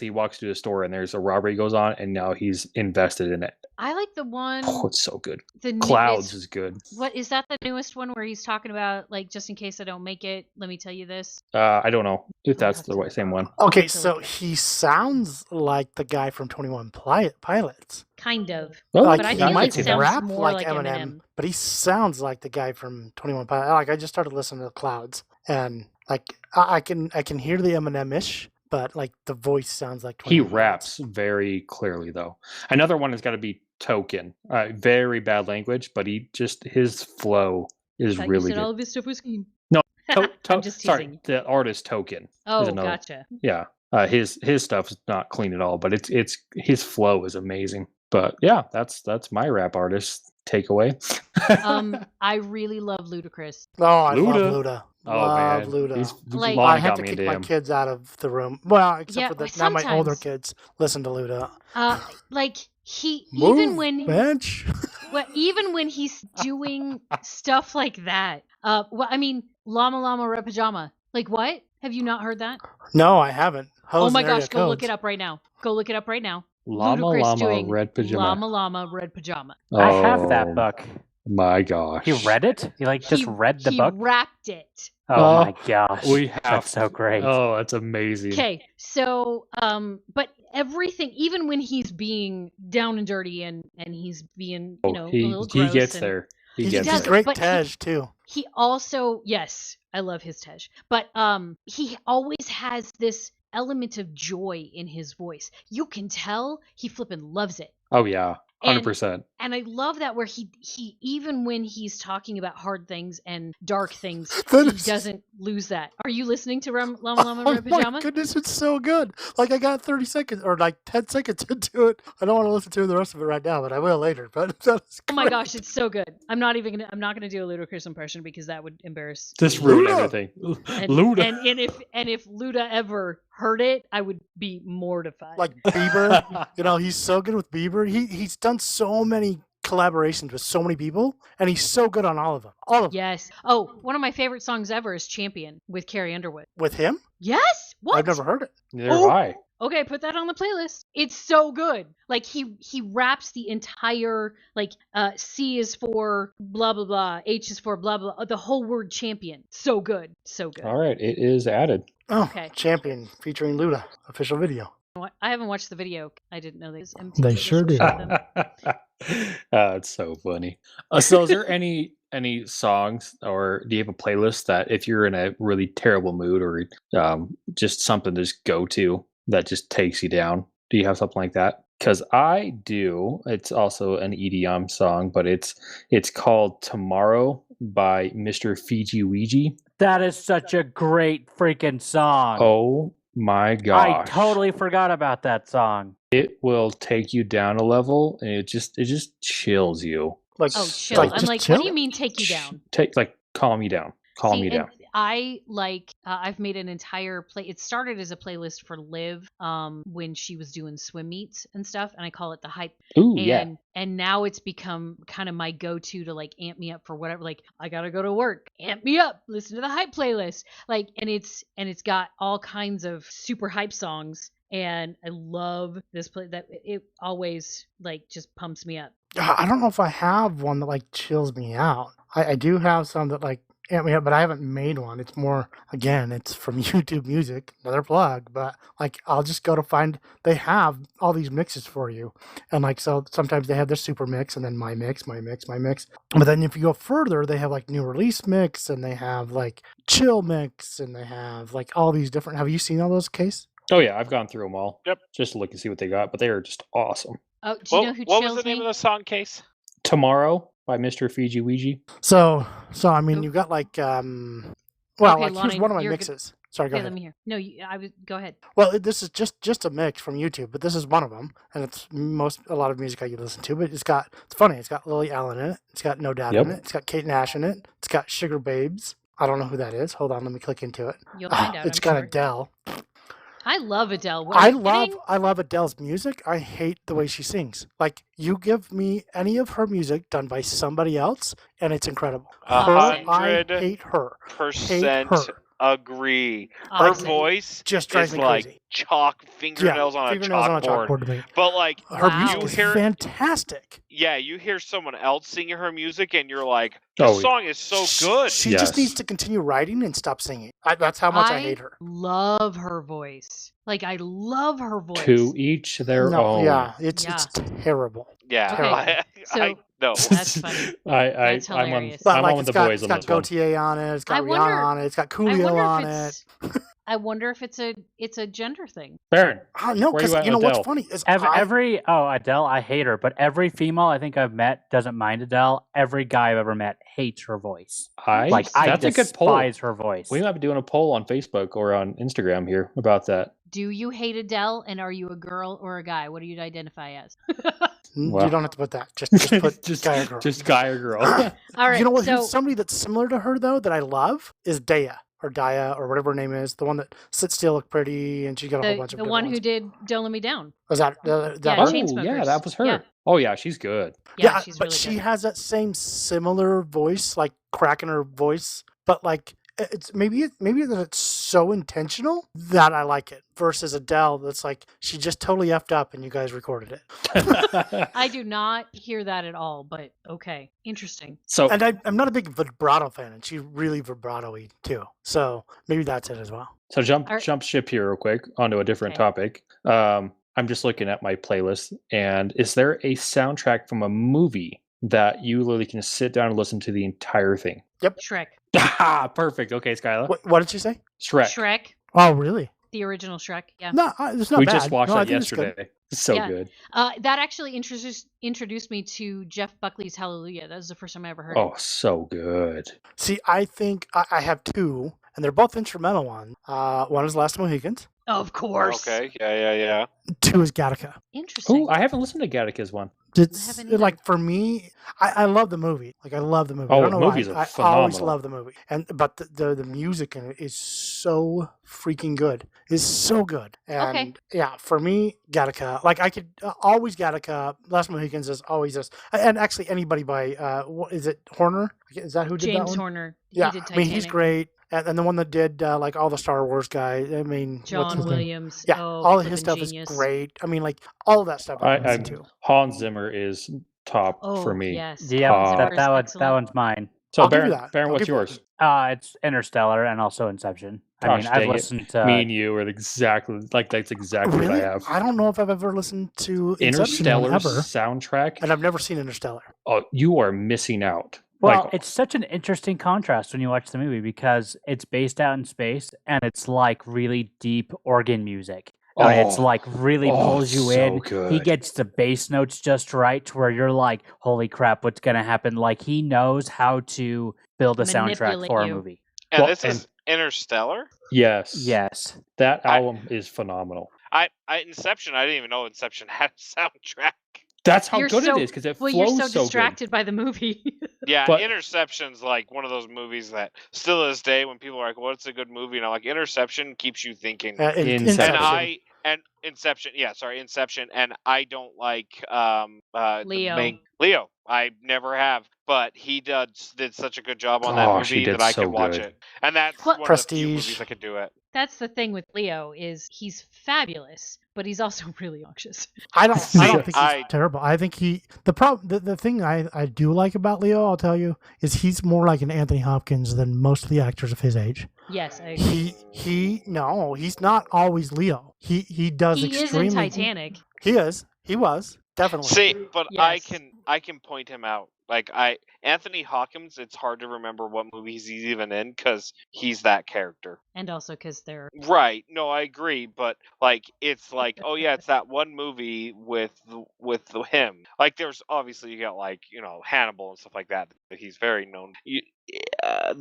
he walks to the store and there's a robbery goes on, and now he's invested in it. I like the one. Oh, it's so good. The new- Clouds it's- is good. What is that? The newest one where he's talking about like, just in case I don't make it, let me tell you this. I don't know if that's have the to- same one. Okay, Until so it- he sounds like the guy from 21 Pilots. Kind of. Well, Like But I he feel like might it sounds rap more like like Eminem, Eminem. but he sounds like the guy from 21 Pilots. Like I just started listening to Clouds, and like I can hear the Eminem-ish, but like the voice sounds like 21 He Pilots. raps very clearly, though. Another one has got to be Token. Very bad language, but his flow is Thought really you said all good. of his stuff was clean. No, I'm just sorry, teasing. the artist Token. Oh, another- gotcha. Yeah, his stuff is not clean at all, but it's his flow is amazing. But yeah, that's my rap artist takeaway. I really love Ludacris. Oh, I love Luda. Luda. Oh love man, Luda. He's Like- I Lana have got to me kick into my him. kids out of the room. Well, except Yeah, for now my older sometimes. kids listen to Luda. Like he Move, even when bench. even when he's doing stuff like that. Well, I mean, Llama Llama Red Pajama. Like what? Have you not heard that? No, I haven't. Oh Hose my and area gosh, go look codes. it up right now. Go look it up right now. Llama Ludacris Llama doing Red Pajama. Llama Llama Red Pajama. I have that Oh, book. My gosh. He read it? He just read the he book? rapped it. Oh Oh, my gosh. We have That's so great. Oh, that's amazing. Okay, so but everything, even when he's being down and dirty and he's being Oh, a little he gross gets and there. He He's, gets he's does, there. great but he- Tej too. he also, yes, I love his Tej, but he always has this element of joy in his voice. You can tell he flippin' loves it. Oh yeah, And- 100%. And I love that where he even when he's talking about hard things and dark things, That he is- doesn't lose that. Are you listening to Llama Llama Oh Red my Pajama? goodness, it's so good. Like I got 30 seconds or like 10 seconds into it. I don't want to listen to the rest of it right now, but I will later. But that's Oh my great. gosh, it's so good. I'm not gonna do a Ludacris impression because that would embarrass. Just me. ruin Luda. everything. And, Luda. and if Luda ever heard it, I would be mortified. Like Bieber, you know, he's so good with Bieber. He's done so many collaborations with so many people, and he's so good on all of them. All of them. Yes. Oh, one of my favorite songs ever is "Champion" with Carrie Underwood. With him? Yes. What? I've never heard it. Neither Oh. have I. Okay, put that on the playlist. It's so good. Like he raps the entire like C is for blah blah blah, H is for blah blah, the whole word champion. So good. So good. All right, it is added. Oh, Okay. Champion featuring Luda. Official video. I haven't watched the video. I didn't know this. They sure did. It's so funny. So is there any songs, or do you have a playlist that if you're in a really terrible mood or just something to just go to that just takes you down? Do you have something like that? Because I do. It's also an EDM song, but it's called "Tomorrow" by Mr. Fiji Ouija. That is such a great freaking song. Oh my gosh! I totally forgot about that song. It will take you down a level, and it just chills you. Like, Oh, chill. I'm just like, chill? what do you mean take you down? Calm you down. Calm See, you down. and I like. I've made an entire play. It started as a playlist for Liv, when she was doing swim meets and stuff, and I call it the hype. Ooh, yeah. And now it's become kind of my go-to to like amp me up for whatever. Like I gotta go to work, amp me up, listen to the hype playlist. Like, and it's got all kinds of super hype songs. And I love this play that it always like just pumps me up. I don't know if I have one that like chills me out. I do have some that like amp me up, but I haven't made one. It's more, again, it's from YouTube Music, another plug. But like, I'll just go to find. They have all these mixes for you, and like, so sometimes they have their super mix, and then my mix, my mix, my mix. But then if you go further, they have like new release mix, and they have like chill mix, and they have like all these different. Have you seen all those, Case? Oh yeah, I've gone through them all. Yep. Just to look and see what they got, but they are just awesome. Oh, do you know who What chills was the name me? of the song, Case? Tomorrow by Mr. Fiji Ouija. So I mean, you've got like well, Okay, like Lonnie, here's one of my you're mixes. Sorry, go Okay, ahead. let me hear. No, I was. Go ahead. Well, this is just a mix from YouTube, but this is one of them, and it's a lot of music I could listen to. But it's funny. It's got Lily Allen in it. It's got No Doubt in it. It's got Kate Nash in it. It's got Sugar Babes. I don't know who that is. Hold on, let me click into it. You'll find out. It's I'm got sure. Adele. I love Adele. I love Adele's music. I hate the way she sings. Like, you give me any of her music done by somebody else, and it's incredible. I hate her. 100% agree. Her Awesome. voice Just drives is me like crazy. fingernails on a chalkboard. to me. But like, Her Wow. music you is hear, fantastic. yeah, you hear someone else singing her music, and you're like, this song is so good. She just needs to continue writing and stop singing. That's how much I hate her. Love her voice. Like, I love her voice. To each their own. Yeah, it's terrible. Yeah, Okay, so no. that's funny. I'm That's on, hilarious. But I'm like, on with it's the got, boys it's on got this one. Gautier on it. It's got I Rihanna wonder- on it. It's got I Coolio wonder on if it. I wonder if it's a gender thing. Baron, No, where you because at, you know Adele? what's funny is Adele, I hate her, but every female I think I've met doesn't mind Adele. Every guy I've ever met hates her voice. I that's a good poll. despise her voice. We might be doing a poll on Facebook or on Instagram here about that. Do you hate Adele, and are you a girl or a guy? What do you identify as? You don't have to put that. Just put guy or girl. Just guy or girl. All right. You know what? So Who's somebody that's similar to her though that I love is Daya or whatever her name is, the one that Sit Still Look Pretty, and she got a whole bunch of the good one ones. who did "Don't Let Me Down." Was that Yeah, her? Oh, Chainsmokers. yeah, that was her. Yeah. Oh, yeah, she's good. Yeah, she's but really she good. has that same similar voice, like crack in her voice, but like it's maybe that it's so intentional that I like it versus Adele that's like she just totally effed up and you guys recorded it. I do not hear that at all, but okay, interesting. So, And I'm not a big vibrato fan, and she's really vibrato-y too. So maybe that's it as well. So jump ship here real quick onto a different topic. I'm just looking at my playlist, and is there a soundtrack from a movie that you literally can sit down and listen to the entire thing? Yep. Shrek. Perfect. Okay, Skyla. What did you say? Shrek. Oh, really? The original Shrek. Yeah. No, it's not We bad. just watched No, I that think it's good. yesterday. It's so Yeah. good. That actually introduced me to Jeff Buckley's Hallelujah. That was the first time I ever heard it. Oh, so good. See, I think I have two, and they're both instrumental ones. One is Last Mohicans. Of course. Okay, yeah. Two is Gattaca. Interesting. Oh, I haven't listened to Gattaca's one. It's haven't either. like for me, I love the movie. Like I love the movie. Oh, I don't know the movies why. are I always phenomenal. love the movie, but the music in it is so freaking good. It's so good. And yeah, for me, Gattaca. Like I could always Gattaca. Last Mohicans is always this. And actually, anybody by what is it? Horner? Is that who did that James one? Horner. Yeah, He did I mean he's Titanic. great. And the one that did like all the Star Wars guys. I mean, what's John his name? Williams. Yeah, Oh, all of his flippin' stuff genius. is great. I mean, like all of that stuff I listen to. Hans Zimmer is top Oh, for me. yes. Yeah, Hans Zimmer is that excellent. one's mine. So I'll give you Baron, that. Baron, I'll what's give you yours? It's Interstellar and also Inception. I Gosh, mean, I've dang it. listened to Me and you are exactly that's exactly Really? what I have. I don't know if I've ever listened to Inception Interstellar's ever, soundtrack. and I've never seen Interstellar. Oh, you are missing out. Well, Like, it's such an interesting contrast when you watch the movie because it's based out in space and it's like really deep organ music. It's like really pulls you so in. He good. gets the bass notes just right to where you're like, holy crap, what's going to happen? Like he knows how to build a soundtrack Manipulate for a you. movie. And Well, this is Interstellar? Yes. Yes. That album is phenomenal. Inception, I didn't even know Inception had a soundtrack. That's how You're good so- it is because it Well, flows you're so so good. distracted by the movie. Yeah, But- Interception's like one of those movies that still to this day, when people are like, "What's a good movie?" and I'm like, Interception keeps you thinking. Inception. And Inception, Inception, and I don't like Leo. Leo. I never have, but he did such a good job on that Gosh, he movie did that I so could watch good. it, and that's What- one of the few Prestige. movies I could do it. That's the thing with Leo is he's fabulous, but he's also really obnoxious. I don't think he's I- terrible. I think the thing I do like about Leo, I'll tell you, is he's more like an Anthony Hopkins than most of the actors of his age. Yes, I agree. He's not always Leo. He does He is extremely. in Titanic. He was definitely. See, but Yes. I can point him out. Like Anthony Hopkins, it's hard to remember what movies he's even in because he's that character. And also because they're Right. No, I agree, but like it's like, oh yeah, it's that one movie with him. Like there's obviously you got like, Hannibal and stuff like that. He's very known.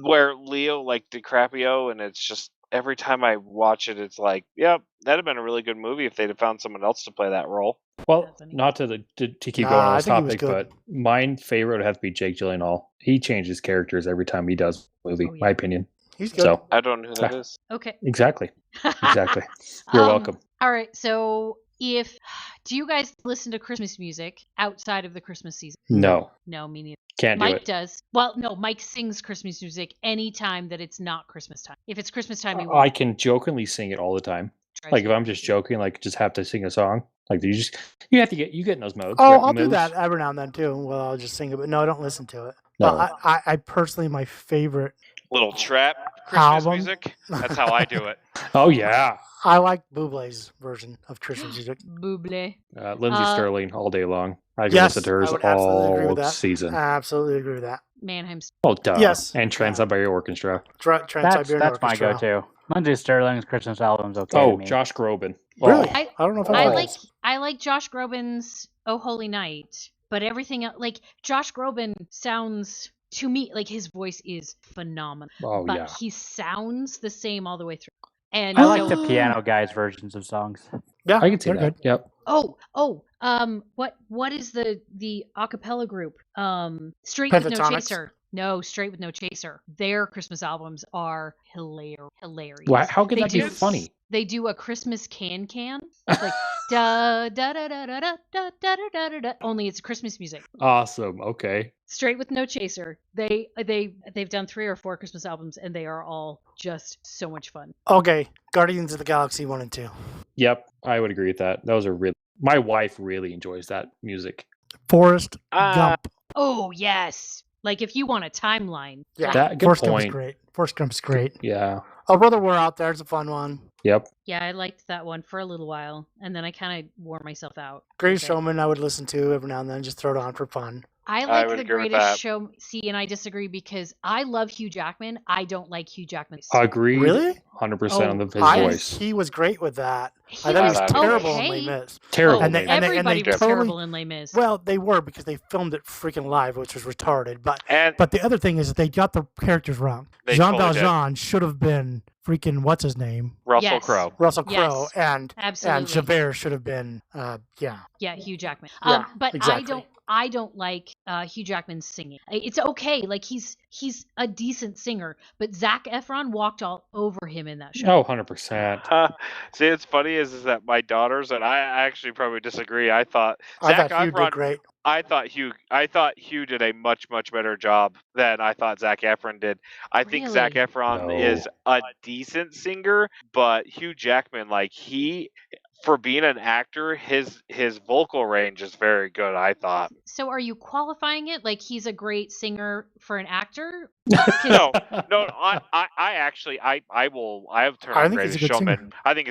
Where Leo like DiCaprio, and it's just every time I watch it, it's like, yep, that'd have been a really good movie if they'd have found someone else to play that role. Well, Anthony. not to keep Nah, going on I this think he was topic, good. but my favorite would have to be Jake Gyllenhaal. He changes characters every time he does a movie, Oh, yeah. my opinion. He's good. So, I don't know who that is. okay. exactly. Exactly. You're welcome. All right. So do you guys listen to Christmas music outside of the Christmas season? No, No, me neither. can't do Mike it. does. Well, no, Mike sings Christmas music anytime that it's not Christmas time. If it's Christmas time, you I won't. can jokingly sing it all the time. Try Like to. if I'm just joking, like just have to sing a song. Like you get in those modes. Oh, right? I'll do Modes. that every now and then too. Well, I'll just sing it, but no, I don't listen to it. No. But I personally, my favorite. Little trap Christmas Album. music. That's how I do it. Oh yeah, I like Bublé's version of Christmas music. Buble. Lindsay Uh, Sterling all day long. I can Yes, listen to hers I would absolutely agree all with that. season. I absolutely agree with that. Mannheim's. Oh duh. Yes. And Trans-Siberian Orchestra. Trans-Siberian That's my Orchestra. go-to. Lindsay Sterling's Christmas album's okay. Oh, to me. Josh Groban. Really? Oh, I don't know if I I've like I like Josh Groban's "Oh Holy Night," but everything else, like Josh Groban sounds to me like his voice is phenomenal, oh but yeah. he sounds the same all the way through. And I like so- the piano guy's versions of songs. Yeah, I can see they're that. good. Yep. what is the acapella group? Straight with No Pentatonics? Chaser. No, Straight with No Chaser. Their Christmas albums are hilarious. Why? How could They that be do- funny? They do a Christmas can. It's like da da da da da da da da da da da. Only it's Christmas music. Awesome. Okay. Straight with No Chaser. They've done 3 or 4 Christmas albums, and they are all just so much fun. Okay, Guardians of the Galaxy 1 and 2. Yep, I would agree with that. Those are really. My wife really enjoys that music. Forrest Ah. Gump. Oh yes, like if you want a timeline. Yeah, That- good Forrest Gump's point. great. Forrest Gump's great. Yeah. Oh, Brother, We're Out There is a fun one. Yep. Yeah, I liked that one for a little while, and then I kind of wore myself out. Greatest Okay. Showman I would listen to every now and then, just throw it on for fun. I like would the agree with Greatest that. Show. See, and I disagree because I love Hugh Jackman. I don't like Hugh Jackman. Agreed. Really? 100% on Oh, his I, voice. he was great with that. He I thought he was was terrible in okay. Les Mis. Terrible. And they- name. Everybody was totally- terrible in Les Mis. Well, they were because they filmed it freaking live, which was retarded. But And the other thing is that they got the characters wrong. They Jean totally did. Valjean should have been freaking what's his name, Russell Yes. Crowe. Russell Yes, Crowe, and absolutely. Javert should have been yeah. Yeah, Hugh Jackman. Yeah, But exactly. I don't like Hugh Jackman singing. It's okay, like he's a decent singer, but Zac Efron walked all over him in that show. Oh, 100%. See, it's funny is that my daughters and I actually probably disagree. I thought I Zac thought Hugh Efron. did great. I thought Hugh did a much better job than I thought Zac Efron did. I think Zac Really? Efron No. is a decent singer, but Hugh Jackman, like for being an actor, his vocal range is very good. I thought. So are you qualifying it like he's a great singer for an actor? No, I actually I have turned I on think he's Greatest a good singer. Showman. I think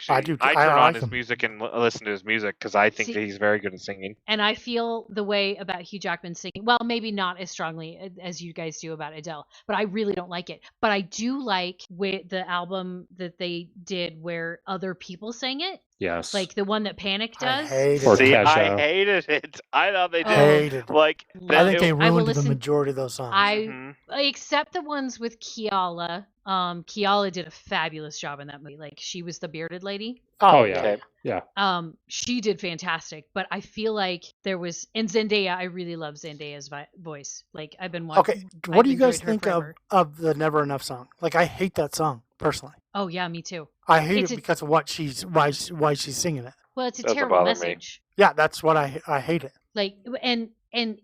I do- I I turn on like his him. music and listen to his music because I think See- that he's very good at singing. And I feel the way about Hugh Jackman singing. Well, maybe not as strongly as you guys do about Adele, but I really don't like it. But I do like the album that they did where other people sang it. Yes. Like the one that Panic I does. hated Or it. See, I Kesha. hated it. I thought they did. Hated it. Like, I think they I will ruined the listen- majority of those songs. Mhm. Except the ones with Kiala. Kiala did a fabulous job in that movie. Like she was the bearded lady. Oh, yeah. Okay. Yeah. She did fantastic, but I feel like there was and Zendaya. I really love Zendaya's voice. Like I've been watching. Okay, what do you guys enjoyed her think forever. of the Never Enough song? Like, I hate that song personally. Oh yeah, me too. I hate It's it because of what why she's singing it. Well, it's a Doesn't terrible bother me. message. Yeah, that's what I hate it. Like and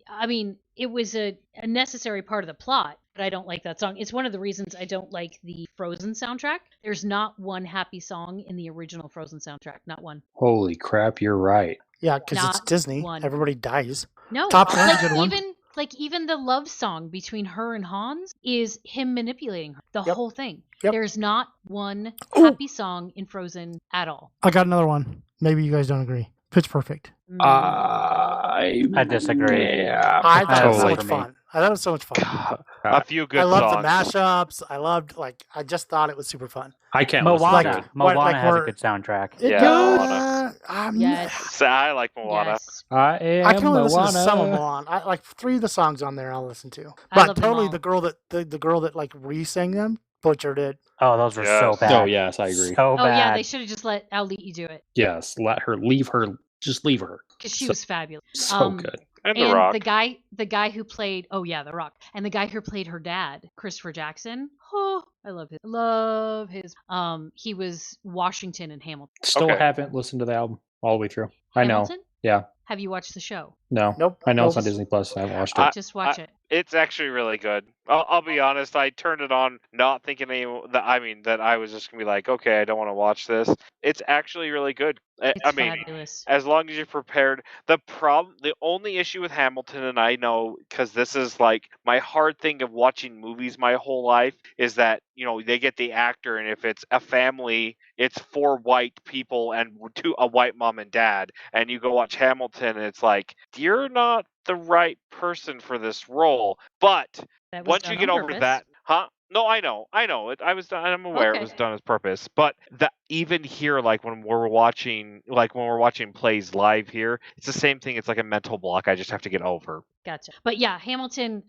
I mean, it was a necessary part of the plot, but I don't like that song. It's one of the reasons I don't like the Frozen soundtrack. There's not one happy song in the original Frozen soundtrack. Not one. Holy crap, you're right. Yeah, because it's Not Disney. one. Everybody dies. No, Top Gun's like a good one. even the love song between her and Hans is him manipulating her. The Yep. whole thing. Yep. There's not one Ooh. happy song in Frozen at all. I got another one. Maybe you guys don't agree. Pitch Perfect. I disagree. Yeah. I thought it was so totally. much fun. I thought it was so much fun. A few good I loved songs. the mashups. I loved I just thought it was super fun. I can't listen Moana. to Like- it. Moana like has a we're- good soundtrack. It Yeah, good. Moana. Yes. So I like Moana. Yes. I am I can only listen to Moana. some of Moana. I like 3 of the songs on there. I'll listen to. I But love them totally, all. the girl that like re-sang them butchered it. Oh, those were so Yes. bad. Oh, yes, I agree. So Oh bad. yeah, they should have just let Ali do it Yes, leave her. Just leave her. because she So- was fabulous. So good. And And The Rock. the guy who played The Rock, and the guy who played her dad, Christopher Jackson. Oh, I love his. He was Washington in Hamilton. Still Okay. haven't listened to the album all the way through. I know. Hamilton? Yeah. Have you watched the show? No. Nope. I know it's on Nope. Disney Plus. I haven't watched it. Just watch it. It's actually really good. I'll be honest. I turned it on not thinking that I was just gonna be like, okay, I don't want to watch this. It's actually really good. It's I mean, fabulous. as long as you're prepared. The only issue with Hamilton, and I know because this is like my hard thing of watching movies my whole life, is that they get the actor, and if it's a family, it's 4 white people and a white mom and dad, and you go watch Hamilton, and it's like you're not the right person for this role. But That was once done you get on over purpose. that, huh? No, I know. I'm aware Okay. it was done as purpose. But even here, like when we're watching plays live here, it's the same thing. It's like a mental block. I just have to get over. Gotcha. But yeah, Hamilton,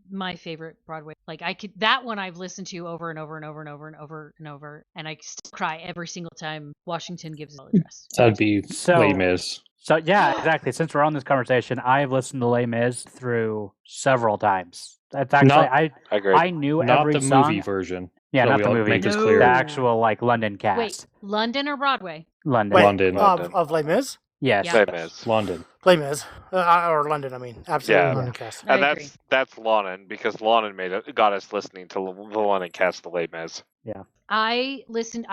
my favorite Broadway. Like that one I've listened to over and over and over and over and over and over, and I still cry every single time Washington gives his address. That'd be So- Les Mis. So yeah, exactly. Since we're on this conversation, I've listened to Les Mis through several times. That's actually Not- I agree. I knew Not every the song. movie version. Yeah, So not we the all movie. make this No. clear. The actual London cast. Wait, London or Broadway? London. Wait, London. of Les Mis? Yes. Yeah. Same as. London. Les Mis. Or London, I mean. Absolutely Yeah. London cast. I And agree. that's Lonnon, because Lonnon got us listening to the Lonnon cast the Les Mis. I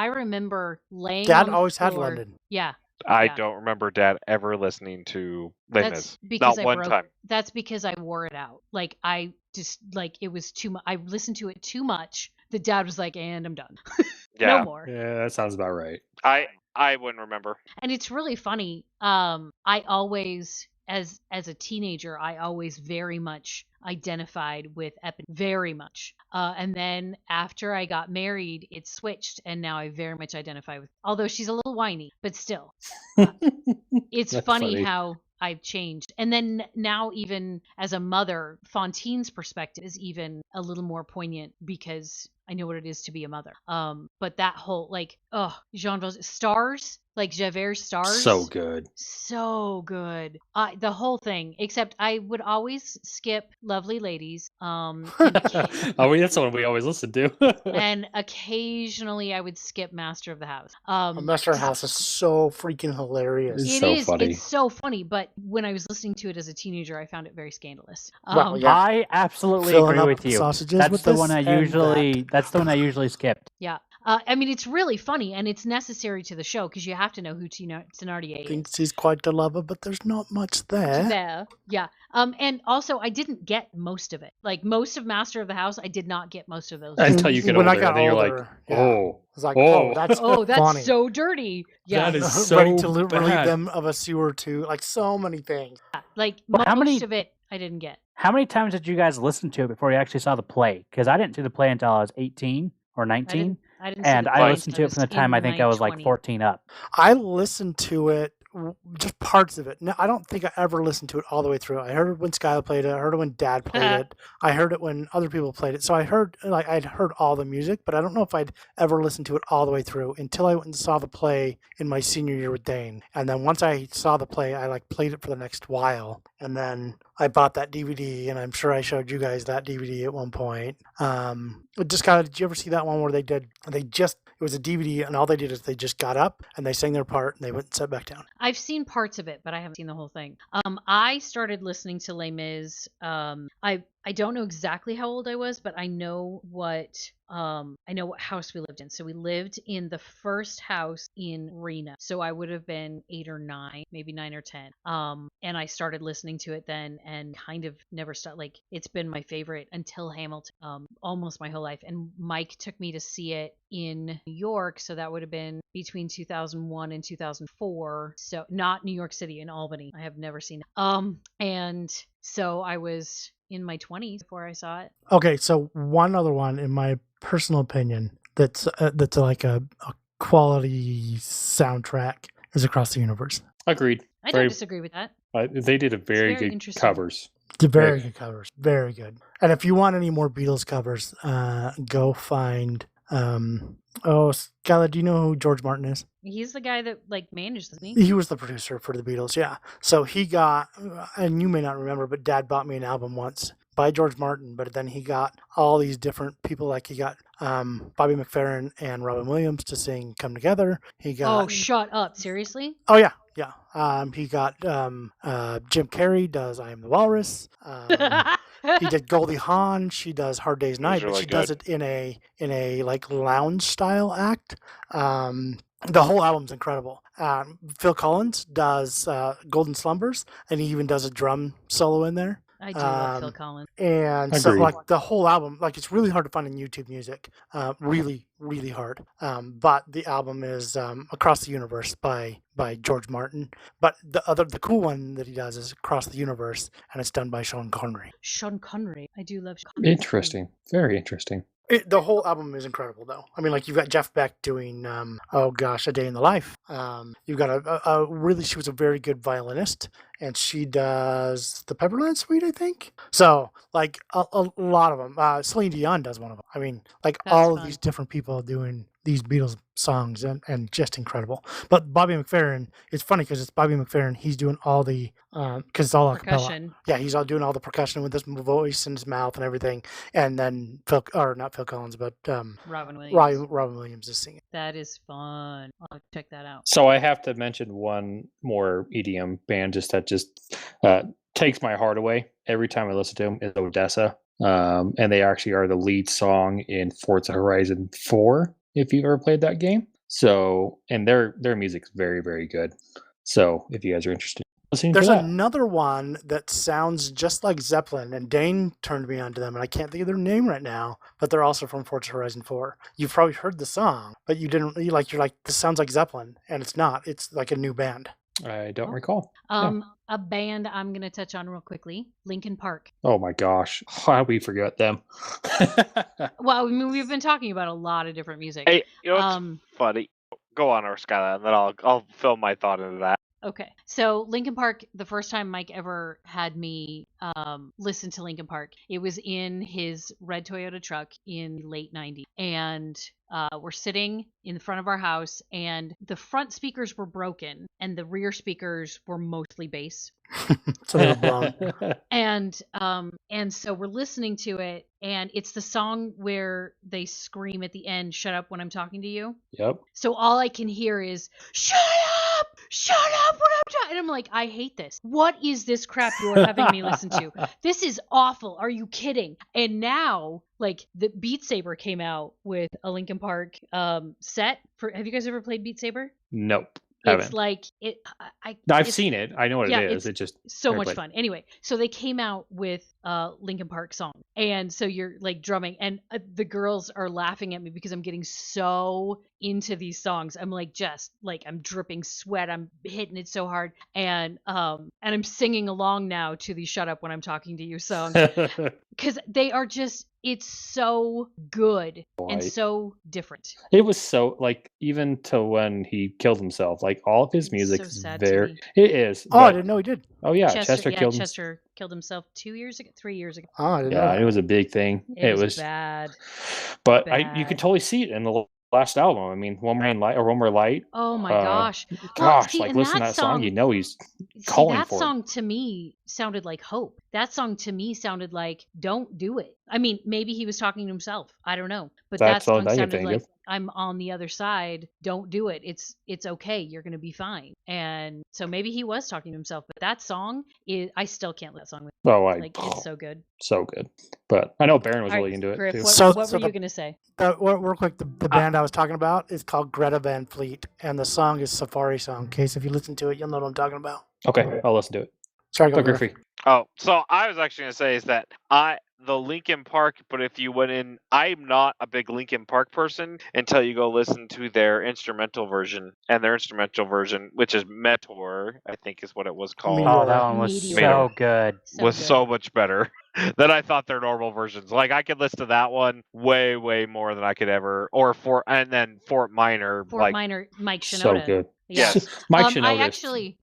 remember laying Dad on the always had floor- London. Yeah. I Yeah. don't remember Dad ever listening to Les That's Mis. because Not I one broke. time. That's because I wore it out. Like I just it was too much. I listened to it too much. The dad was like, "And I'm done. Yeah, No more." Yeah, that sounds about right. I wouldn't remember. And it's really funny. I always, as a teenager, I always very much identified with Epic, very much. And then after I got married, it switched, and now I very much identify with. Although she's a little whiny, but still, it's That's funny funny. how I've changed. And then now, even as a mother, Fontine's perspective is even a little more poignant because I know what it is to be a mother. But that whole Jean Valjean stars, like Javert stars, So good. so good. The whole thing, except I would always skip Lovely Ladies. And, That's the one we always listen to. and occasionally I would skip Master of the House. Master House is so freaking hilarious. It's It so is. funny. It's so funny, but when I was listening to it as a teenager, I found it very scandalous. Well, yeah. I absolutely Filling agree up with you. sausages That's with the this one I and usually. That's the one I usually skipped. Yeah. I mean, it's really funny and it's necessary to the show because you have to know who Thénardier is. Thinks he's quite the lover, but there's not much there. There. Yeah. And also, I didn't get most of it. Like most of Master of the House, I did not get most of those. Until you get When I older, got and then you're like, older, yeah. oh, I was like, Oh. that's Oh, that's funny. so dirty. Yeah. That is so ready to relieve bad. them of a sewer too. Like so many things. Like Well, how most many- of it, I didn't get. How many times did you guys listen to it before you actually saw the play? Because I didn't see the play until I was 18 or 19. I didn't see And the I play listened to until it from the time in I think my I was like 20s. 14 up. I listened to it, just parts of it. No, I don't think I ever listened to it all the way through. I heard it when Skyla played it. I heard it when Dad played it. I heard it when other people played it. So I'd heard all the music, but I don't know if I'd ever listened to it all the way through until I went and saw the play in my senior year with Dane. And then once I saw the play, I like played it for the next while. And then I bought that DVD, and I'm sure I showed you guys that DVD at one point. Did you ever see that one where it was a DVD, and all they did is they just got up and they sang their part and they went and sat back down. I've seen parts of it, but I haven't seen the whole thing. I started listening to Les Mis. I don't know exactly how old I was, but I know what house we lived in. So we lived in the first house in Reno. So I would have been 8 or 9, maybe 9 or 10. And I started listening to it then and kind of never stopped. Like, it's been my favorite until Hamilton, almost my whole life. And Mike took me to see it in New York. So that would have been between 2001 and 2004. So not New York City, in Albany. I have never seen it. And so I was in my 20s before I saw it. Okay, so one other one, in my personal opinion, that's like a quality soundtrack is Across the Universe. Agreed. I don't disagree with that. They did a very good interesting. covers. Very good covers. Very good. And if you want any more Beatles covers, go find. Skyla, do you know who George Martin is? He's the guy that like managed me. He was the producer for the Beatles, yeah. So he got, and you may not remember, but Dad bought me an album once by George Martin, but then he got all these different people, like he got Bobby McFerrin and Robin Williams to sing Come Together. He got... Oh, shut up. Seriously? Oh, yeah. He got Jim Carrey does I Am the Walrus. He did Goldie Hawn. She does Hard Day's Night, but she does it in a like lounge style act. The whole album's incredible. Phil Collins does Golden Slumbers, and he even does a drum solo in there. I do love Phil Collins. And so like the whole album, like it's really hard to find in YouTube music. Really, really hard. But the album is Across the Universe by George Martin. But the cool one that he does is Across the Universe, and it's done by Sean Connery. Sean Connery. I do love Sean Connery. Interesting. Very interesting. The whole album is incredible, though. I mean, like, you've got Jeff Beck doing, A Day in the Life. You've got she was a very good violinist, and she does the Pepperland Suite, I think. So, like, a lot of them. Celine Dion does one of them. I mean, like, that's all of these different people doing these Beatles songs, and just incredible. But Bobby McFerrin, it's funny because it's Bobby McFerrin. He's doing all the, because it's all a cappella. Yeah, he's all doing all the percussion with his voice and his mouth and everything. And then not Phil Collins, but Robin Williams. Robin Williams is singing. That is fun. I'll check that out. So I have to mention one more EDM band that takes my heart away every time I listen to them is Odessa. And they actually are the lead song in Forza Horizon 4, if you've ever played that game. So, and their music's very, very good. So if you guys are interested in listening There's to that. another one that sounds just like Zeppelin, and Dane turned me on to them, and I can't think of their name right now, but they're also from Forza Horizon 4. You've probably heard the song, but you're like, this sounds like Zeppelin, and it's not. It's like a new band. I don't recall. A band I'm going to touch on real quickly, Linkin Park. Oh my gosh. How did we forget them? Well, I mean, we've been talking about a lot of different music. Hey, you know what's funny? Go on, Skyla, and then I'll fill my thought into that. Okay. So Linkin Park, the first time Mike ever had me listen to Linkin Park, it was in his red Toyota truck in the late 90s. And we're sitting in the front of our house, and the front speakers were broken, and the rear speakers were mostly bass. So they were blown. And so we're listening to it, and it's the song where they scream at the end, "Shut up when I'm talking to you." Yep. So all I can hear is, "Shut up! Shut up when I'm talking." And I'm like, I hate this. What is this crap you are having me listen to? This is awful. Are you kidding? And now, like, the Beat Saber came out with a Linkin Park set. Have you guys ever played Beat Saber? Nope. It's like it. I've seen it. I know what it is. It's just so much fun. Anyway, so they came out with Linkin Park song, and so you're like drumming, and the girls are laughing at me because I'm getting so into these songs. I'm like, just like, I'm dripping sweat. I'm hitting it so hard. And I'm singing along now to the Shut Up When I'm Talking to You songs. Because they are just, it's so good and so different. It was so, like, even to when he killed himself, like, all of his It's music so is sad to very. me. It is. Oh, I but- didn't know he did. Oh yeah, Chester killed himself. Chester killed himself 3 years ago. Oh, I didn't know Yeah, that. it was a big thing. It was bad. But you could bad. totally see it in the last album. I mean, One More Light. Oh my Uh, gosh. Gosh, see, like and listen to that that song, you song- know he's See, calling that for it. song to me sounded like hope. That song to me sounded like, don't do it. I mean, maybe he was talking to himself. I don't know. But That's that all song I can sounded think like, of. I'm on the other side. Don't do it. It's okay. You're going to be fine. And so maybe he was talking to himself. But that song, I still can't let that song. Oh, Like, it's so good. so good. But I know Baron was All right, really into it Griff, too. what So were you the- going to say? Real quick, the band I was talking about is called Greta Van Fleet, and the song is Safari Song. In case if you listen to it, you'll know what I'm talking about. Okay, I'll listen to it. Sorry, go Go Griff. Griffey. Oh, so I was actually gonna say is that the Linkin Park, but if you went in, I'm not a big Linkin Park person until you go listen to their instrumental version, and their instrumental version, which is Meteor, I think is what it was called, Meteor. Oh, that one was Meteor. so good. was good. so much better than I thought their normal versions. Like I could listen to that one way more than I could ever, and then Fort Minor, Fort like Minor, Mike So Shinoda. good. yes, Mike I Shinoda. actually,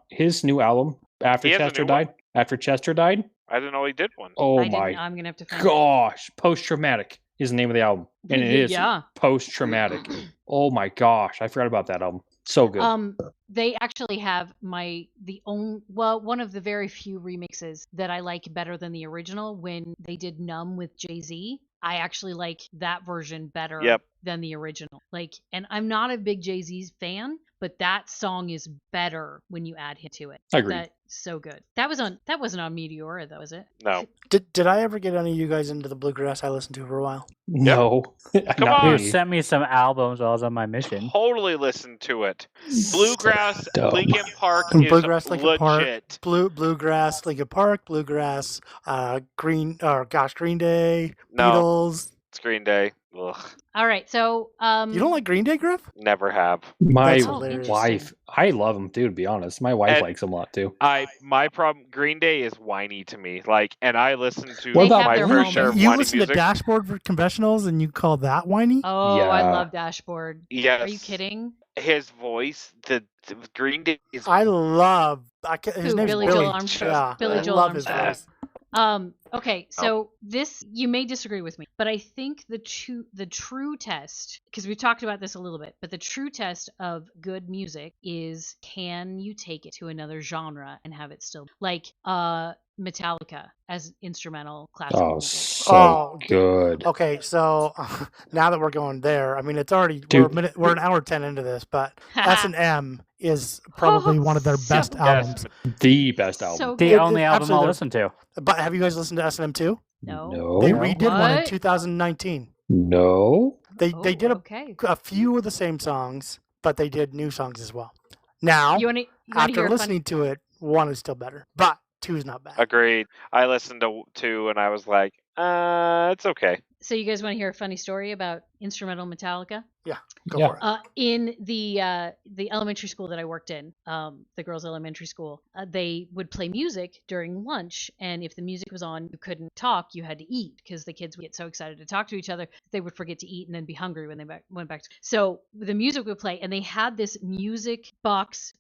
His new album after He has a Chester new one? died. After Chester died. I didn't know he did one. Oh I didn't, my I'm going to have to find gosh, Post Traumatic is the name of the album, and it is Yeah. Post Traumatic. Oh my gosh, I forgot about that album. So good. They actually have one of the very few remixes that I like better than the original. When they did Numb with Jay-Z, I actually like that version better Yep. than the original. Like, and I'm not a big Jay-Z fan, but that song is better when you add him to it. Agreed. That's so good. That wasn't on Meteora, though, was it? No. Did I ever get any of you guys into the bluegrass I listened to for a while? No. Come Not on. You me. sent me some albums while I was on my mission. Totally listen to it. Bluegrass dumb. Linkin Park And is Bluegrass Linkin Park, legit. Bluegrass Linkin Park, Bluegrass, Green Day, No. Beatles. It's Green Day. Ugh, All right, so You don't like Green Day, Griff? never have. My That's hilarious. wife, I love him too. To be honest, my wife And- likes him a lot too. My problem. Green Day is whiny to me. Like, and I listen to What about my their fair moments. share of You whiny listen music. to Dashboard for Confessionals and you call that whiny? oh, I Yeah. love Dashboard. Yes. Are you kidding? His voice, the Green Day is. His Who, name's Billy Billy. Joel Armstrong? Yeah, Billy I Joel love his Armstrong. voice. Okay, so this, you may disagree with me, but I think the true test, because we've talked about this a little bit, but the true test of good music is, can you take it to another genre and have it still, like Metallica as instrumental classical Oh, music. so Oh, good. Okay, so now that we're going there, I mean, it's already Dude. we're an hour 10 into this, but S&M is probably one of their so best good. albums. The best album. So The good. only album absolutely I'll the- listen to. But have you guys listened to S&M too? No. They No. redid one in What? 2019. No. They Oh, did okay. a few of the same songs, but they did new songs as well. Now, You want to after hear a funny? listening to it, one is still better, but two is not bad. Agreed. I listened to 2 and I was like, it's okay. So you guys want to hear a funny story about instrumental Metallica? Go Yeah. for it. In the elementary school that I worked in, the girls' elementary school, they would play music during lunch, and if the music was on, you couldn't talk. You had to eat because the kids would get so excited to talk to each other they would forget to eat and then be hungry when they went back. So the music would play, and they had this music box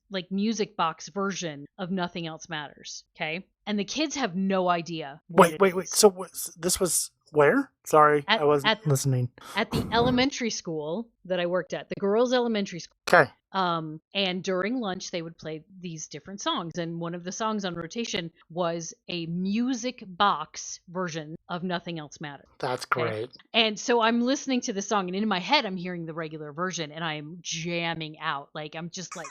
version of Nothing Else Matters. Okay, and the kids have no idea. what it Wait. is. So this was where? Sorry, At- I wasn't at- listening. At the elementary school that I worked at, the girls' elementary school. Okay. And during lunch, they would play these different songs. And one of the songs on rotation was a music box version of Nothing Else Matters. That's Okay. great. And so I'm listening to the song, and in my head, I'm hearing the regular version, and I'm jamming out. Like, I'm just like,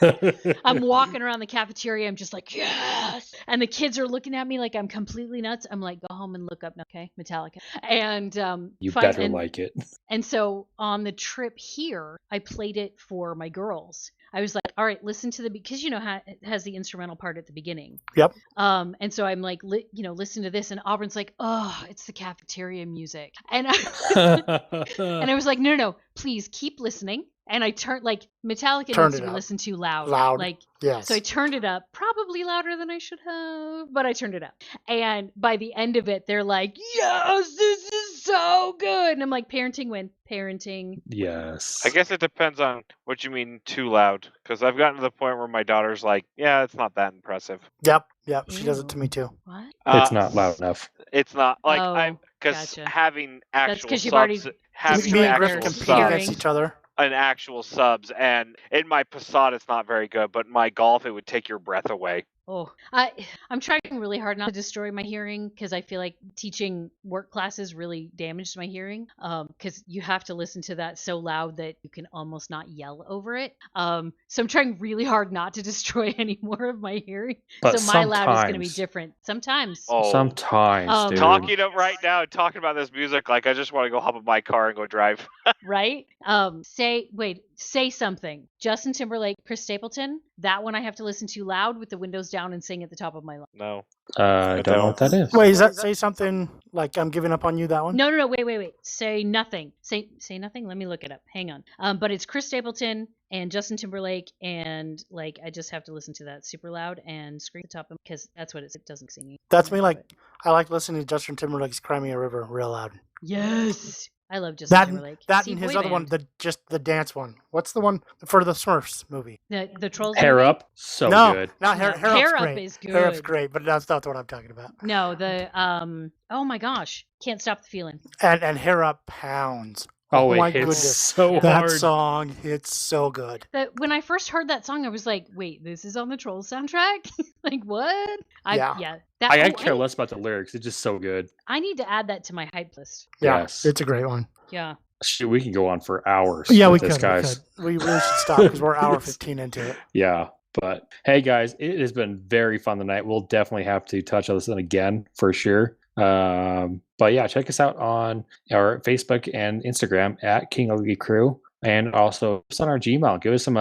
I'm walking around the cafeteria. I'm just like, yes. And the kids are looking at me like I'm completely nuts. I'm like, go home and look up, okay, Metallica. And You fine, better and, like it. And so on the trip here, I played it for my girls. I was like, all right, listen to because it has the instrumental part at the beginning. Yep. And so I'm like, listen to this, and Auburn's like, oh, it's the cafeteria music, and I was like, no, please keep listening. And I turned Metallica needs to be listened to loud. Yes. So I turned it up, probably louder than I should have, but I turned it up. And by the end of it, they're like, yes, this is so good. And I'm like, parenting win. Parenting. Yes. I guess it depends on what you mean too loud, because I've gotten to the point where my daughter's like, yeah, it's not that impressive. Yep. She does it to me too. What? It's not loud enough. It's not gotcha. Having That's actual 'cause you've subs, already having Me and actual Griffith compete hearing. against each other. an actual subs, and in my Passat it's not very good, but my Golf it would take your breath away. Oh, I'm trying really hard not to destroy my hearing, because I feel like teaching work classes really damaged my hearing. Because you have to listen to that so loud that you can almost not yell over it. So I'm trying really hard not to destroy any more of my hearing. But so my loud is going to be sometimes- different. Sometimes. Oh, Sometimes, dude. talking about this music, like I just want to go hop in my car and go drive. Right? Say something. Justin Timberlake, Chris Stapleton. That one I have to listen to loud with the windows down and sing at the top of my lungs. No. I don't know what that is. Wait, is that say something like I'm giving up on you? That one? No. Wait. Say nothing. Say nothing. Let me look it up. Hang on. But it's Chris Stapleton and Justin Timberlake, and I just have to listen to that super loud and scream at the top of because that's what it doesn't sing. That's me. I like listening to Justin Timberlake's "Cry Me a River" real loud. Yes. I love Justin Timberlake. That See, and his boy other one, band. the dance one. What's the one for the Smurfs movie? The Trolls. Hair movie? Up, so no, good. not Hair, No, Hair Hair Up's Up great. is Hair Up's good. great, but that's not what I'm talking about. No, oh my gosh, Can't Stop the Feeling. And Hair Up pounds. Oh, my it hits goodness. so That hard. song hits so good. When I first heard that song, I was like, "Wait, this is on the Trolls soundtrack? Like what?" Yeah. I care less about the lyrics. It's just so good. I need to add that to my hype list. Yeah, Yes. it's a great one. Yeah. Shoot, we can go on for hours. Yeah, we with could. this, guys. We really should stop because we're hour 15 into it. Yeah, but hey, guys, it has been very fun tonight. We'll definitely have to touch on this again for sure. But yeah, check us out on our Facebook and Instagram at King Ugly Crew, and also just on our Gmail. Give us some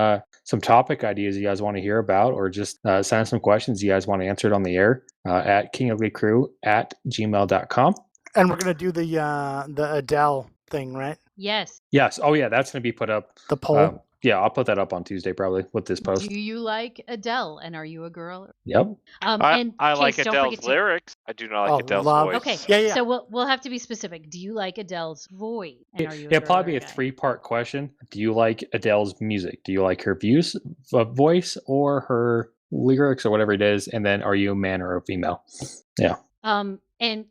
topic ideas you guys want to hear about, or just send us some questions you guys want answered on the air at kinguglycrew@gmail.com. And we're gonna do the Adele thing, right? Yes. Yes. Oh yeah, that's going to be put up. The poll. Yeah, I'll put that up on Tuesday probably with this post. Do you like Adele, and are you a girl? Yep. And I like Case, don't Adele's forget to- lyrics. I do not like Adele's love- voice. Okay. Yeah. So we'll have to be specific. Do you like Adele's voice? And are you a It'll girl probably or be a guy? 3-part question. Do you like Adele's music? Do you like her voice or her lyrics or whatever it is? And then are you a man or a female? Yeah. And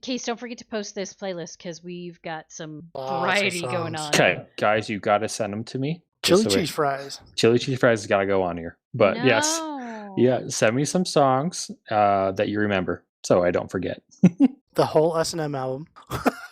Case, don't forget to post this playlist because we've got some Lots of variety going songs. on. Okay, guys, you got to send them to me. Chili Just the way- cheese fries. Chili cheese fries has got to go on here. But yes, No. yeah, send me some songs that you remember so I don't forget. The whole S&M album.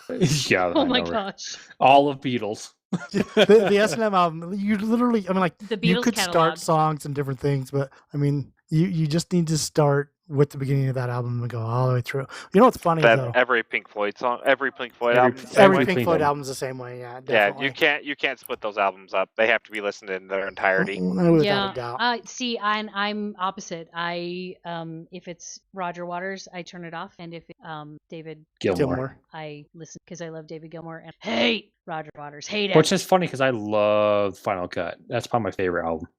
Yeah. Oh I my know, right? gosh. All of Beatles. the S&M album. You literally, The Beatles you could catalog. start songs and different things, but I mean, you just need to start with the beginning of that album and go all the way through. You know what's funny though? Every Pink Floyd song, every Pink Floyd Every- album. Every Every Pink Pink Floyd Floyd. album's the same way. Yeah, Yeah, definitely. you can't split those albums up. They have to be listened in their entirety. Without Yeah. a doubt. See, I'm opposite. If it's Roger Waters, I turn it off, and if it's David Gilmore. I listen because I love David Gilmour and hate Roger Waters. Hate it. Which is funny because I love Final Cut. That's probably my favorite album.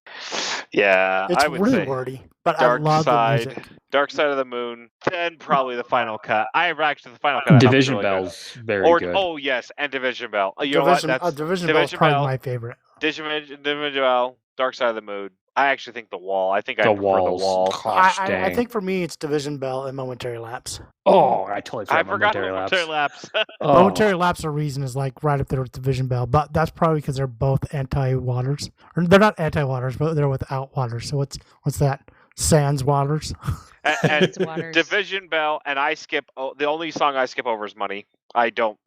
Yeah, It's I would really say wordy, but Dark I love Side, the music. Dark Side of the Moon, then probably the Final Cut. I actually the Final Cut. I thought was Division really good. Bell's very Or good. oh yes, and Division Bell. You know what? Division, That's Division Bell is Division probably Bell. my favorite. Division Bell, Dark Side of the Moon. I actually think the Wall. I think I The prefer Walls. the Wall. Gosh, I dang. think for me, it's Division Bell and Momentary Lapse. Oh, I totally I forgot forgot Momentary about Lapse. Momentary Lapse. Oh. Momentary Lapse of Reason is like right up there with Division Bell, but that's probably because they're both anti-waters. Or they're not anti-waters, but they're without waters. So what's that? Sans waters. and It's Waters. Division Bell, and I skip. Oh, the only song I skip over is Money. I don't.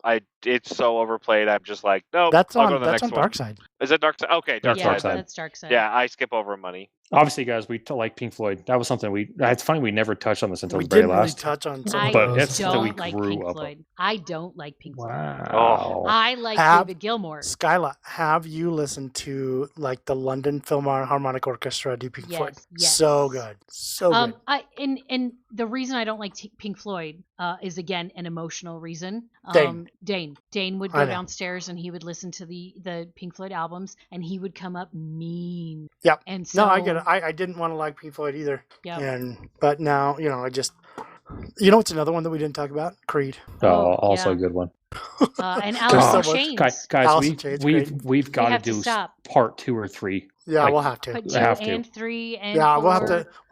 It's so overplayed. I'm just like, nope. That's I'll on go to the that's next on one. Dark Side. Is it Dark Side? Okay, Dark Yeah, Side. Side. that's Dark Side. Yeah, I skip over Money. Obviously, guys, we like Pink Floyd. That was something it's funny we never touched on this until We the very didn't really last. touch on some I of But those. it's something we don't like grew Pink up on. Floyd. I don't like Pink Floyd. Wow. I like Have- David Gilmour. Skyla, have you listened to like the London Philharmonic Orchestra do Pink Floyd? Yes. So good. So good. And the reason I don't like Pink Floyd is again an emotional reason. Dane. Dane would I go know. downstairs and he would listen to the Pink Floyd albums and he would come up mean. Yep. And so No, I get it. I didn't want to like Pink Floyd either. Yeah. But now, I just it's another one that we didn't talk about? Creed. Also yeah. a good one. And There's Alice so in much. Chains. Guys, Alice in Chains, we've got to have to do stop. part 2 or 3. Yeah, Like, we'll have to. But We 2 have to. and 3 and Yeah, 4. we'll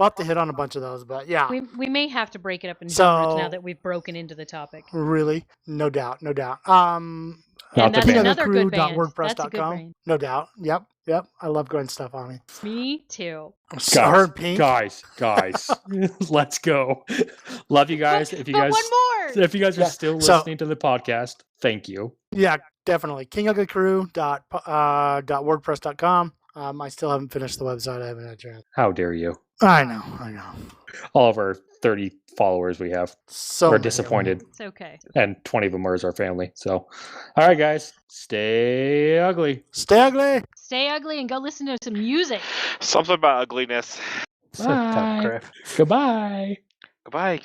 have to hit on a bunch of those, but yeah. We may have to break it up in So- genres now that we've broken into the topic. Really? No doubt. Not And the that's band. another good band. KingOfTheCrew.wordpress.com. That's a good band. No doubt. Yep. I love going stuff on me. Me too. Her and Pink. Guys, let's go. Love you guys. If you but guys one more. if you guys are Yeah. still So- listening to the podcast, thank you. Yeah, definitely. KingOfTheCrew.wordpress.com. I still haven't finished the website. I haven't had a chance. How dare you? I know. All of our 30 followers we have So are many of them. disappointed, It's okay. and 20 of them are our family. So, all right, guys, stay ugly. Stay ugly. Stay ugly and go listen to some music. Something about ugliness. Sit down, Bye. Griff. Goodbye. Goodbye.